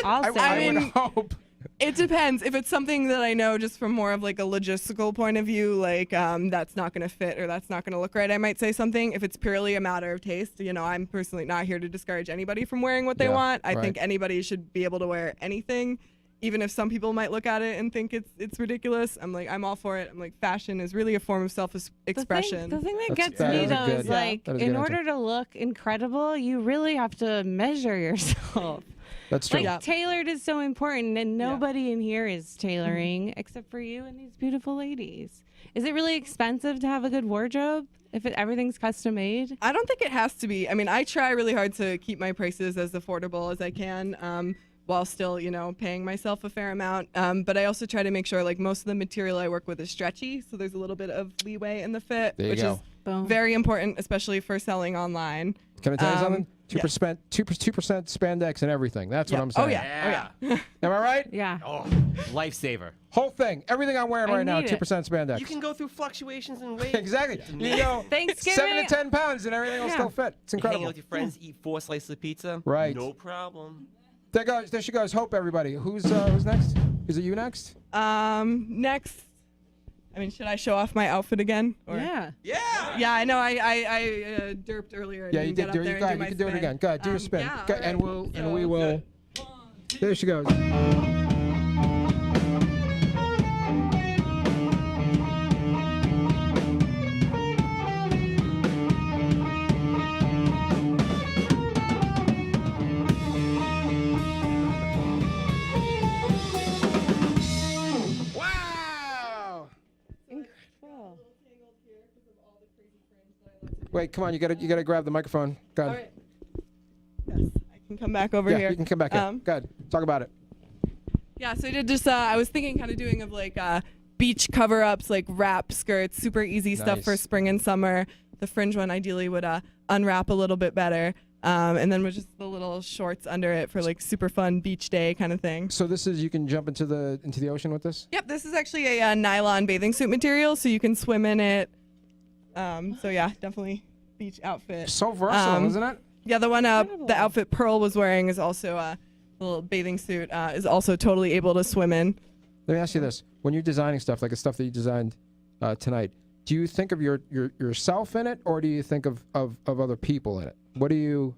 I would hope. It depends. If it's something that I know just from more of like a logistical point of view, like that's not going to fit or that's not going to look right, I might say something. If it's purely a matter of taste, I'm personally not here to discourage anybody from wearing what they want. I think anybody should be able to wear anything, even if some people might look at it and think it's ridiculous. I'm all for it. I'm like, fashion is really a form of self-expression. The thing that gets me though is like, in order to look incredible, you really have to measure yourself. That's true. Like, tailored is so important, and nobody in here is tailoring except for you and these beautiful ladies. Is it really expensive to have a good wardrobe if everything's custom made? I don't think it has to be. I mean, I try really hard to keep my prices as affordable as I can, while still, paying myself a fair amount. But I also try to make sure, like, most of the material I work with is stretchy, so there's a little bit of leeway in the fit, which is very important, especially for selling online. Can I tell you something? 2% spandex and everything. That's what I'm saying. Oh yeah. Am I right? Yeah. Oh, lifesaver. Whole thing. Everything I'm wearing right now, 2% spandex. You can go through fluctuations in weight. Exactly. You go Thanksgiving. 7 to 10 pounds and everything will still fit. It's You hang incredible. out with your friends, eat 4 slices of pizza. Right. No problem. There she goes. Hope, everybody. Who's next? Is it you next? Next. I mean, should I show off my outfit again? Or? Yeah. Yeah, I know. I derped earlier. Yeah, you did. Get up there and do You my can do it spin. again. Go ahead, do your spin. Yeah, Go, all and right. we will. There she goes. Wow! Incredible. Wait, come on. You gotta grab the microphone. Go ahead. All right. Yes, I can come back over Yeah, here. you can come back here. Go ahead. Talk about it. Yeah, so I did just, I was thinking kind of doing of like beach cover-ups, like wrap skirts, super easy stuff for Nice. spring and summer. The fringe one ideally would unwrap a little bit better. And then with just the little shorts under it for like super fun beach day kind of thing. So this is, you can jump into the ocean with this? Yep, this is actually a nylon bathing suit material, so you can swim in it. So yeah, definitely beach outfit. So versatile, isn't it? Yeah, the one the outfit Pearl was wearing is also a little bathing suit, is also totally able to swim in. Let me ask you this: when you're designing stuff, like the stuff that you designed tonight, do you think of yourself in it, or do you think of other people in it? What do you?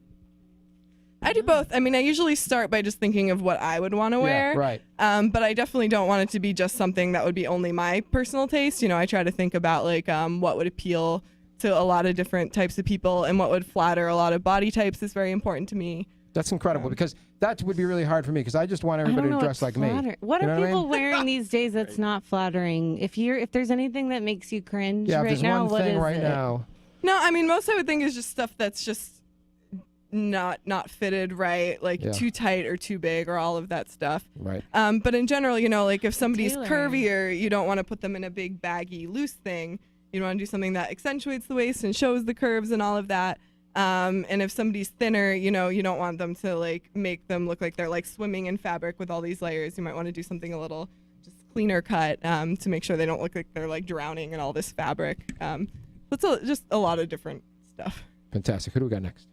I do both. I mean, I usually start by just thinking of what I would want to wear. Right. But I definitely don't want it to be just something that would be only my personal taste. I try to think about like what would appeal to a lot of different types of people, and what would flatter a lot of body types is very important to me. That's incredible because that would be really hard for me because I just want everybody to dress like me. What You are know what I people mean? wearing these days that's not flattering? If there's anything that makes you cringe Yeah, if right there's now, one what thing is right it? now. No, I mean, most I would think is just stuff that's just not fitted right, like Yeah. too tight or too big or all of that stuff. Right. But in general, you know, like if somebody's tailoring. curvier, you don't want to put them in a big baggy loose thing. You want to do something that accentuates the waist and shows the curves and all of that. And if somebody's thinner, you know, you don't want them to like make them look like they're like swimming in fabric with all these layers. You might want to do something a little just cleaner cut to make sure they don't look like they're like drowning in all this fabric. That's just a lot of different stuff. Fantastic. Who do we got next?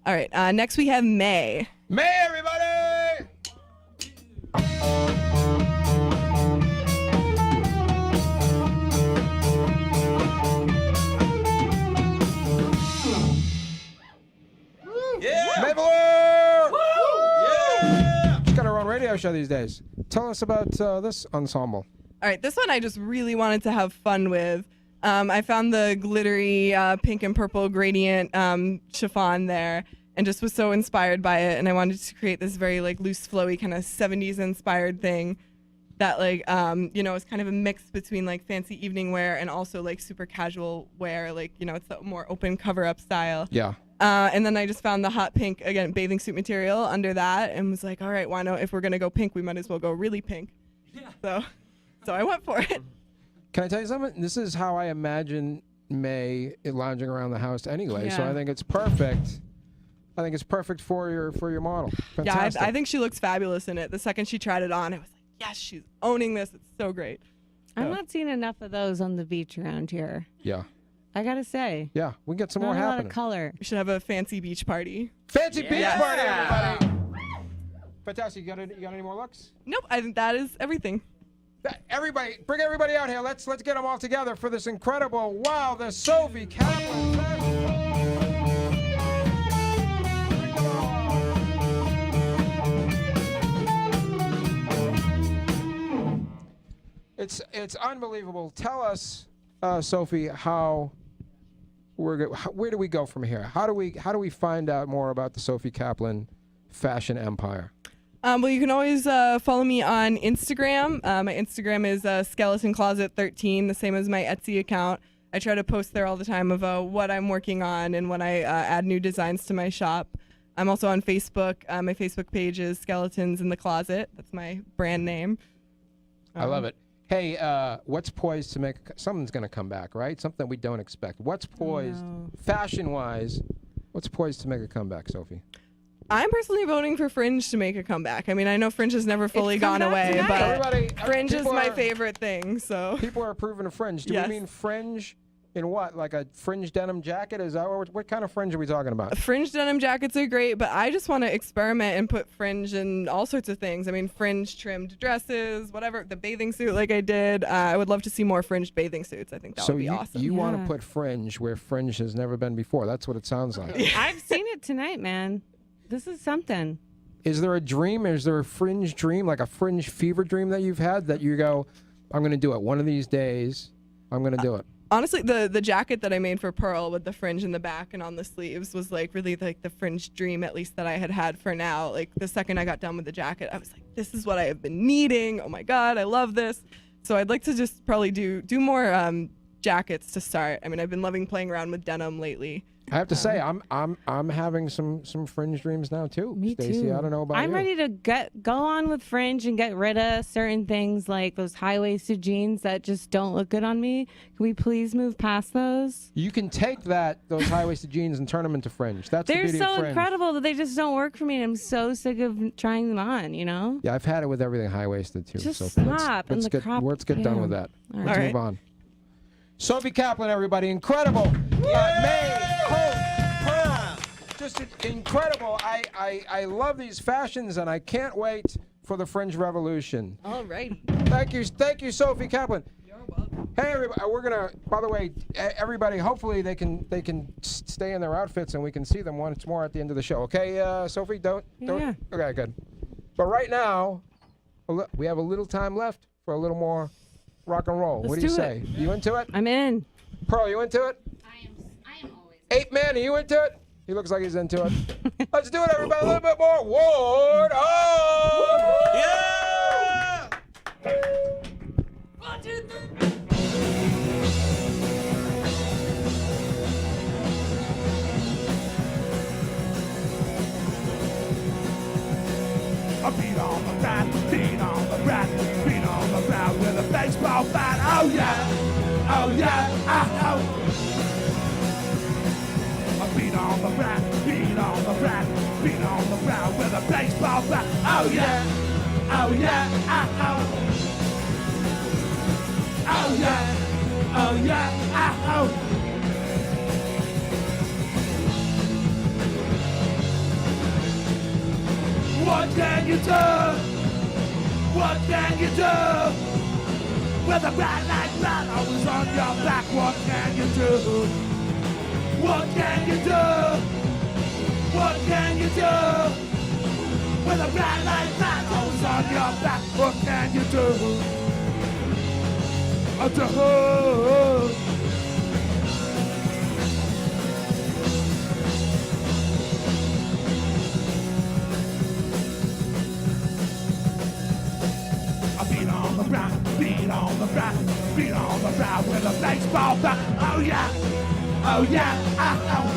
All right. Next we have May. May, everybody! Yeah. Maple! Yeah. She's got her own radio show these days. Tell us about this ensemble. All right, this one I just really wanted to have fun with. I found the glittery pink and purple gradient chiffon there and just was so inspired by it. And I wanted to create this very like loose, flowy kind of 70s inspired thing that like, you know, is kind of a mix between like fancy evening wear and also like super casual wear. Like, you know, it's the more open cover up style. Yeah. And then I just found the hot pink, again, bathing suit material under that and was like, all right, why not? If we're going to go pink, we might as well go really pink. Yeah. So I went for it. Can I tell you something? This is how I imagine May lounging around the house anyway. So Yeah. I think it's perfect. I think it's perfect for your model. Fantastic. Yeah, I think she looks fabulous in it. The second she tried it on, I was like, yes, she's owning this. It's so great. I'm not seeing enough of those on the beach around here. Yeah. I gotta say. Yeah, we can get some Not more a lot happening. of color. We should have a fancy beach party. Fancy beach Yeah. party, everybody! Fantastic. You got any more looks? Nope, I think that is everything. Everybody, bring everybody out here. Let's get them all together for this incredible, wow, the Sophie Kaplan. It's unbelievable. Tell us, Sophie, where do we go from here? How do we find out more about the Sophie Kaplan fashion empire? Well, you can always follow me on Instagram. My Instagram is Skeleton Closet 13, the same as my Etsy account. I try to post there all the time of what I'm working on and when I add new designs to my shop. I'm also on Facebook. My Facebook page is Skeletons in the Closet. That's my brand name. I love it. Hey, what's poised to make something's going to come back, right? Something we don't expect. What's poised, fashion-wise? What's poised to make a comeback, Sophie? I'm personally voting for Fringe to make a comeback. I mean, I know Fringe has never fully It's come gone back away, tonight. but Fringe is people my are- favorite thing. So People are approving of Fringe. Do Yes. we mean Fringe in what? Like a fringe denim jacket? Is that what kind of Fringe are we talking about? Fringe denim jackets are great, but I just want to experiment and put Fringe in all sorts of things. I mean, Fringe trimmed dresses, whatever, the bathing suit like I did. I would love to see more Fringed bathing suits. I think that So would be awesome. you want to Yeah. put Fringe where Fringe has never been before. That's what it sounds like. I've seen it tonight, man. This is something. Is there a dream? Is there a Fringe dream, like a Fringe fever dream that you've had that you go, I'm going to do it one of these days. I'm going to do it. Honestly, the jacket that I made for Pearl with the fringe in the back and on the sleeves was like really like the Fringe dream, at least that I had for now. Like the second I got done with the jacket, I was like, this is what I have been needing. Oh my God, I love this. So I'd like to just probably do more jackets to start. I mean, I've been loving playing around with denim lately. I have to say, I'm having some Fringe dreams now too. Me Stacey, too. I don't know about I'm you. ready to go on with Fringe and get rid of certain things like those high-waisted jeans that just don't look good on me. Can we please move past those? You can take those high-waisted jeans and turn them into Fringe. That's the They're beauty of so Fringe. incredible that they just don't work for me, and I'm so sick of trying them on, you know? Yeah, I've had it with everything high-waisted too. Just so stop. Let's And the crop- let's get done yeah. with that. All Let's right. move on. Sophie Kaplan, everybody, incredible. May, Hope, Pearl, just incredible. I love these fashions, and I can't wait for the Fringe Revolution. All right. Thank you, Sophie Kaplan. Hey, everybody, we're gonna. By the way, everybody, hopefully they can stay in their outfits and we can see them once more at the end of the show. Okay, Sophie, don't. Yeah. Okay, good. But right now, we have a little time left for a little more rock and roll. What Let's do you do say? You into it? I'm in. Pearl, you into it? I am Ape Man, are you into it? He looks like he's into it. Let's do it, everybody. A little bit more. Warthog! Yeah! I beat on the bat, beat on the rat, beat on the bat with a baseball bat. Oh yeah, oh yeah, oh. I beat on the rat, beat on the rat, beat on the rat with a baseball bat. Oh yeah, oh yeah, oh. Oh yeah, oh yeah, oh. What can you do? What can you do? With a bat like that always on your back, what can you do? What can you do? What can you do? With a bat like that always on your back, what can you do? Beat on the ground, beat on the ground, beat on the ground with a baseball bat. Oh yeah, oh yeah, oh.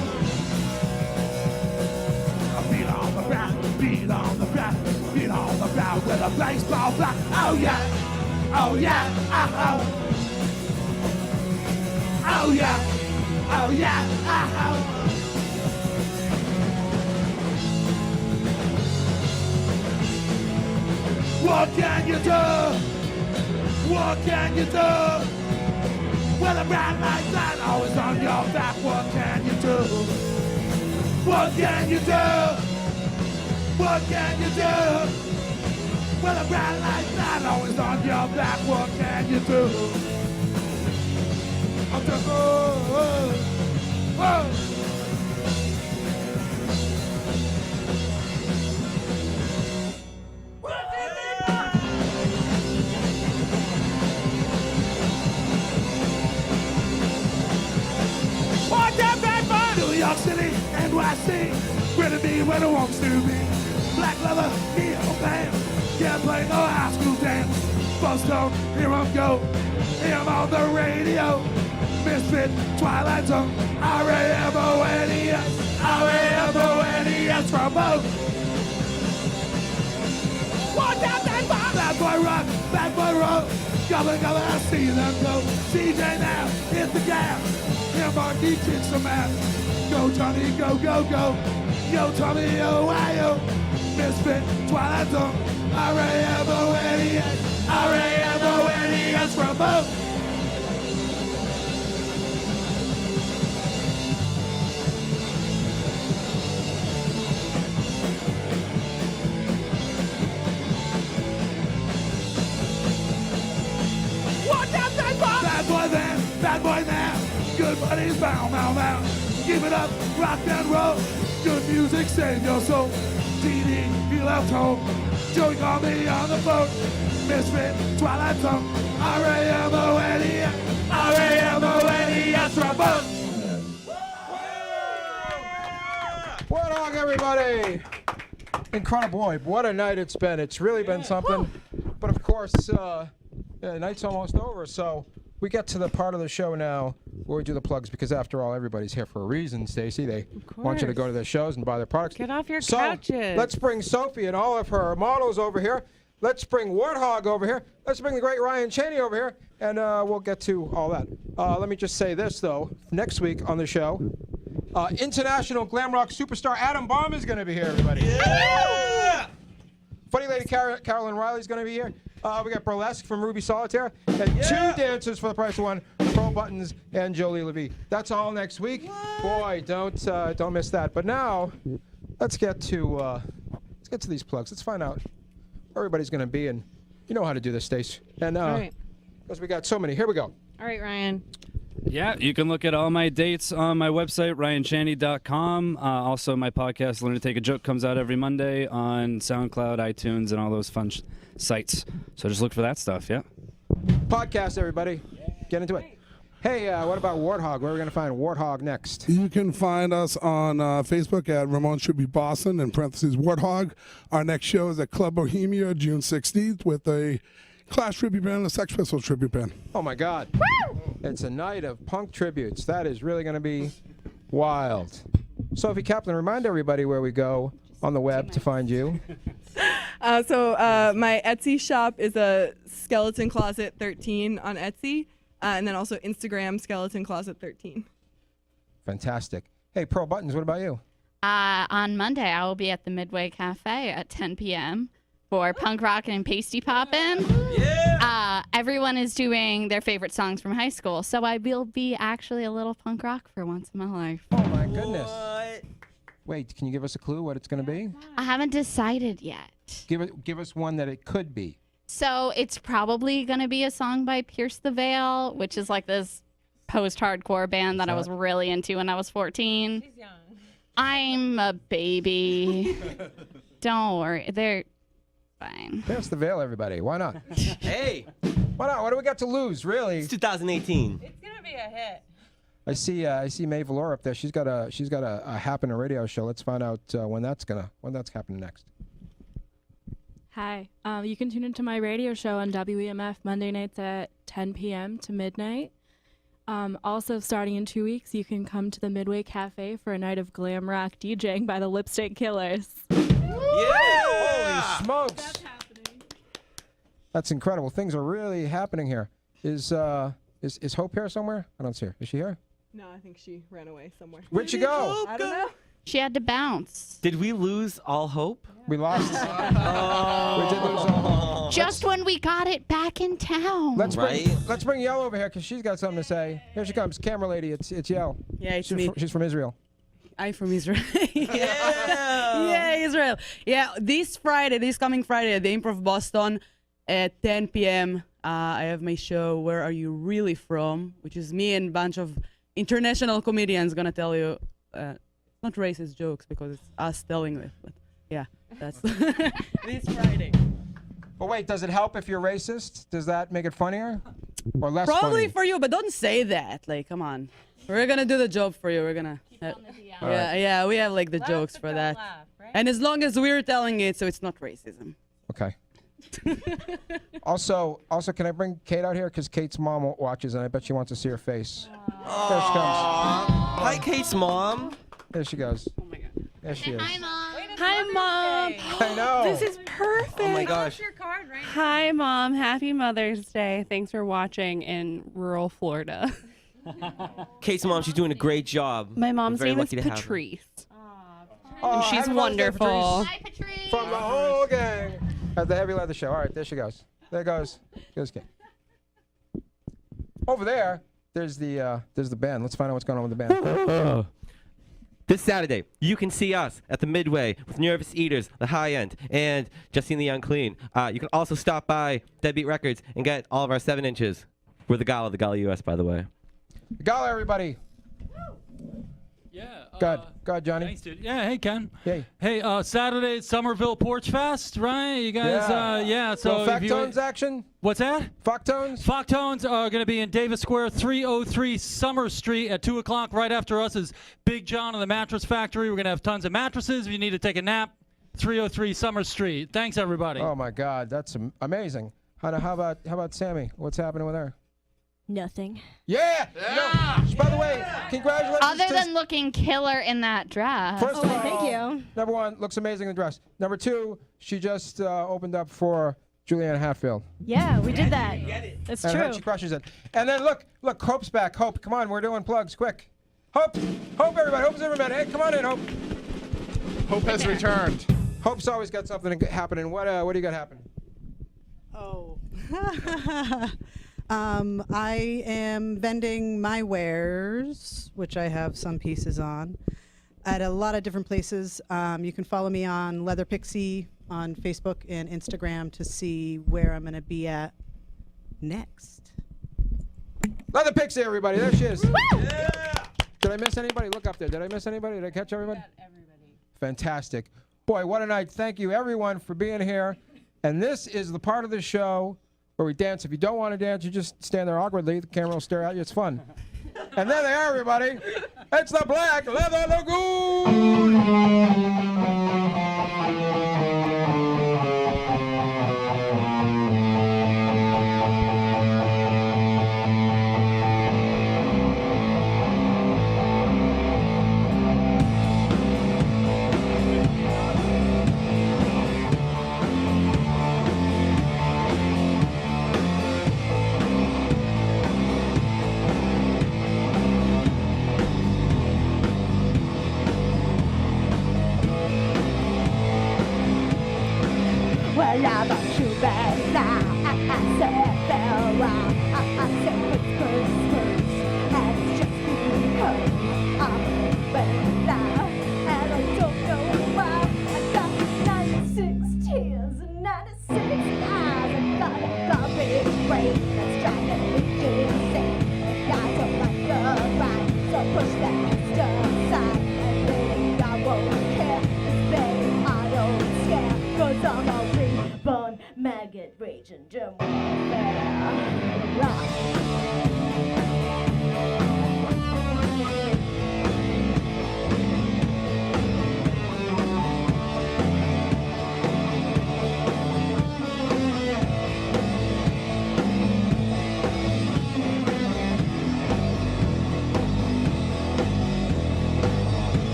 I beat on the ground, beat on the ground, beat on the ground with a baseball bat. Oh yeah, oh yeah, oh. Oh yeah, oh yeah, oh. What can you do? What can you do? With a rat like that always on your back, what can you do? What can you do? What can you do? With a rat like that always on your back, what can you do? What that bad boy, New York City, NYC, where to be, where it wants to be. Black leather, heel band, can't play no high school dance. Bust on, here I go, him on the radio. Misfit, Twilight Zone, R-A-M-O-N-E-S, R-A-M-O-N-E-S from both. What that bad boy? Bad boy rock, bad boy roll. Gobble, gobble, I see them go. CJ now, hit the gas. Him Marky kicks some ass. Go Chani, go, go, go. Yo Tommy, Ohio. Misfit, Twilight Zone, R-A-M-O-N-E-S, R-A-M-O-N-E-S from both. Bad boy then, bad boy now. Good buddies, bow, bow, bow. Keep it up, rock and roll. Good music, save your soul. TD, he left home. Joey called me on the phone. Misfit, Twilight Zone. R-A-M-O-N-E-S, R-A-M-O-N-E-S from both. Warthog, everybody! Incredible. Boy, what a night it's been. It's really been something. But of course, the night's almost over, so we get to the part of the show now where we do the plugs, because after all, everybody's here for a reason, Stacy. They want you to go to their shows and buy their products. Get off your so couches. Let's bring Sophie and all of her models over here. Let's bring Warthog over here. Let's bring the great Ryan Chani over here, and we'll get to all that. Let me just say this, though. Next week on the show, international glam rock superstar Adam Bomb is going to be here, everybody. Yeah! Funny lady Carolyn Riley's going to be here. We got Burlesque from Ruby Solitaire, and two dancers for the price of one, Pearl Buttons and Jolie Levy. That's all next week. Boy, don't miss that. But now, let's get to these plugs. Let's find out where everybody's going to be, and you know how to do this, Stace. And because we got so many, here we go. All right, Ryan. Yeah, you can look at all my dates on my website, ryanchani.com. Also, my podcast, Learn to Take a Joke, comes out every Monday on SoundCloud, iTunes, and all those fun sites. So just look for that stuff, yeah. Podcast, everybody. Get into it. Hey, what about Warthog? Where are we going to find Warthog next? You can find us on Facebook at Ramon Should Be Boston, in parentheses, Warthog. Our next show is at Club Bohemia, June 16th, with a Clash tribute band and a Sex Pistols tribute band. Oh, my God. Woo! It's a night of punk tributes. That is really going to be wild. Sophie Kaplan, remind everybody where we go on the web to find you. My Etsy shop is a Skeleton Closet 13 on Etsy, and then also Instagram Skeleton Closet 13. Fantastic. Hey, Pearl Buttons, what about you? On Monday, I will be at the Midway Cafe at 10 p.m. for punk rockin' and pasty poppin'. Yeah! Everyone is doing their favorite songs from high school, so I will be actually a little punk rock for once in my life. Oh, my goodness. Wait, can you give us a clue what it's going to be? I haven't decided yet. Give us one that it could be. So it's probably going to be a song by Pierce the Veil, which is like this post-hardcore band that I was really into when I was 14. She's young. I'm a baby. Don't worry. They're fine. Pierce the Veil, everybody. Why not? Hey, Why not? What do we got to lose, really? it's 2018. It's gonna be a hit. I see Mae Valor up there. She's got a Happen a radio show. Let's find out when that's happening next. Hi. You can tune into my radio show on WEMF Monday nights at 10 p.m. to midnight. Also, starting in 2 weeks, you can come to the Midway Cafe for a night of glam rock DJing by the Lipstick Killers. Holy smokes! That's happening. That's incredible. Things are really happening here. Is Hope here somewhere? I don't see her. Is she here? No, I think she ran away somewhere. Where'd she go? I don't know. She had to bounce. Did we lose all hope? We lost. We did lose all. Just when we got it back in town. Let's bring Yell over here because she's got something to say. Here she comes, camera lady. It's Yell. Yeah, it's me. She's from Israel. I'm from Israel. Yeah, Israel. Yeah, this coming Friday at the Improv Boston at 10 p.m. I have my show, Where Are You Really From? Which is me and a bunch of international comedians gonna tell you, not racist jokes because it's us telling it, but yeah, that's this Friday. But wait, does it help if you're racist? Does that make it funnier or less Probably funny? for you, but don't say that. Like, come on. We're gonna do the job for you. We're gonna. Yeah, we have like the jokes for that. Laugh, right? And as long as we're telling it, so it's not racism. Okay. Also, can I bring Kate out here? Because Kate's mom watches, and I bet she wants to see her face. There she comes. Hi, Kate's mom. There she goes. Oh my God. There she is. Hi, Mom. Hi, Mom. I know. This is perfect. Oh my gosh. Your card right Hi, Mom. Happy Mother's Day. Thanks for watching in rural Florida. Kate's mom, she's doing a great job. My mom's We're very name is lucky to have her. Patrice. Oh, And she's happy Mother's Day, wonderful. Hi, Patrice. From the whole gang at the Heavy Leather Show. All right, there she goes. There goes Kate. Over there, there's the band. Let's find out what's going on with the band. This Saturday, you can see us at the Midway with Nervous Eaters, The High End, and Justine the Unclean. You can also stop by Deadbeat Records and get all of our 7-inches. We're the Gala US, by the way. Gala, everybody. Yeah. Go ahead, Johnny. Thanks, dude. Yeah, hey, Ken. Hey. Hey, Saturday at Somerville Porch Fest, right? You guys, yeah. So Little if you- Factones action? What's that? Factones? Factones are going to be in Davis Square, 303 Summer Street at 2 o'clock. Right after us is Big John and the Mattress Factory. We're going to have tons of mattresses. If you need to take a nap, 303 Summer Street. Thanks, everybody. Oh, my God. That's amazing. How about Sammy? What's happening with her? Nothing. Yeah! No, by the way, congratulations. Other than looking killer in that dress. First of all, thank you. Number one, looks amazing in the dress. Number two, she just opened up for Julianne Hatfield. Yeah, we did that. That's And true. she crushes it. And then look, Hope's back. Hope, come on, we're doing plugs, quick. Hope, everybody, Hope's everybody. Hey, come on in, Hope. Hope has returned. Hope's always got something happening. What do you got happening? Oh. I am vending my wares, which I have some pieces on, at a lot of different places. You can follow me on Leather Pixie on Facebook and Instagram to see where I'm going to be at next. Leather Pixie, everybody. There she is. Yeah. Did I miss anybody? Look up there. Did I miss anybody? Did I catch everybody? Everybody. Fantastic. Boy, what a night. Thank you, everyone, for being here. And this is the part of the show where we dance. If you don't want to dance, you just stand there awkwardly. The camera will stare at you. It's fun. And there they are, everybody. It's the Black Leather Lagoon. Well, I'm not too bad now. I said farewell. I said first, and it's just because I'm a bad now, and I don't know why. I got 96 tears and 96 eyes. I got a garbage brain that's trying to make you insane. I don't like the right, so push that stuff aside. And baby, I won't care. 'Cause baby, I don't scare. 'Cause I'm a reborn maggot raging germ warfare.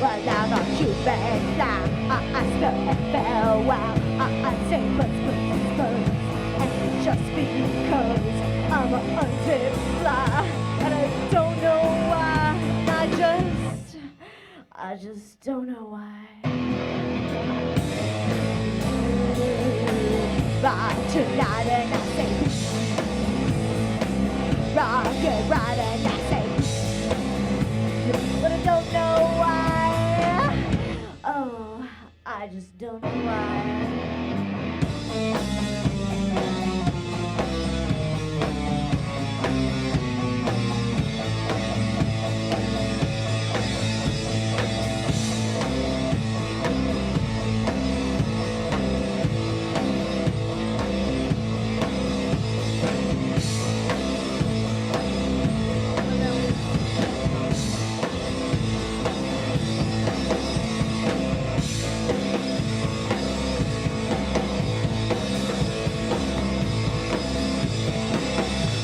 Well, now not too bad now. I still have farewell. I say first, and it's just because I'm an unzip fly, and I don't know why. I just don't know why. Right tonight, and I say, rocket right, and I say, but I don't know why. Oh, I just don't know why.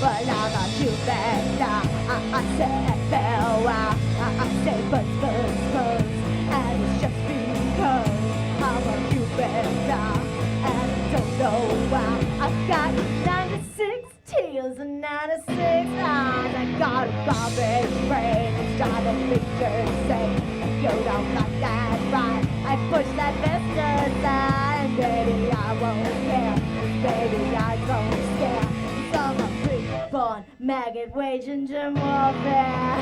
Well, I'm not too bad now. I said farewell. I say first, and it's just because I'm a Cupid now, and I don't know why. I've got 96 tears and 96 eyes. I got a garbage brain that's trying to make you say you don't like that right. I push that best aside, and baby, I won't care. Baby, I don't scare. I'm a reborn maggot waging germ warfare.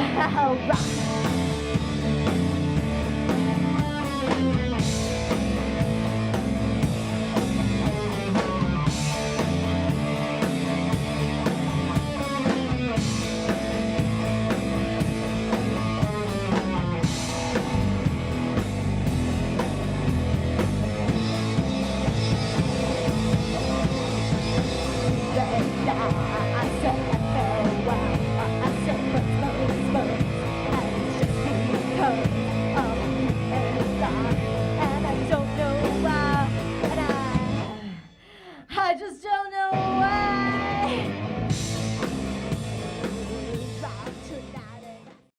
I just don't know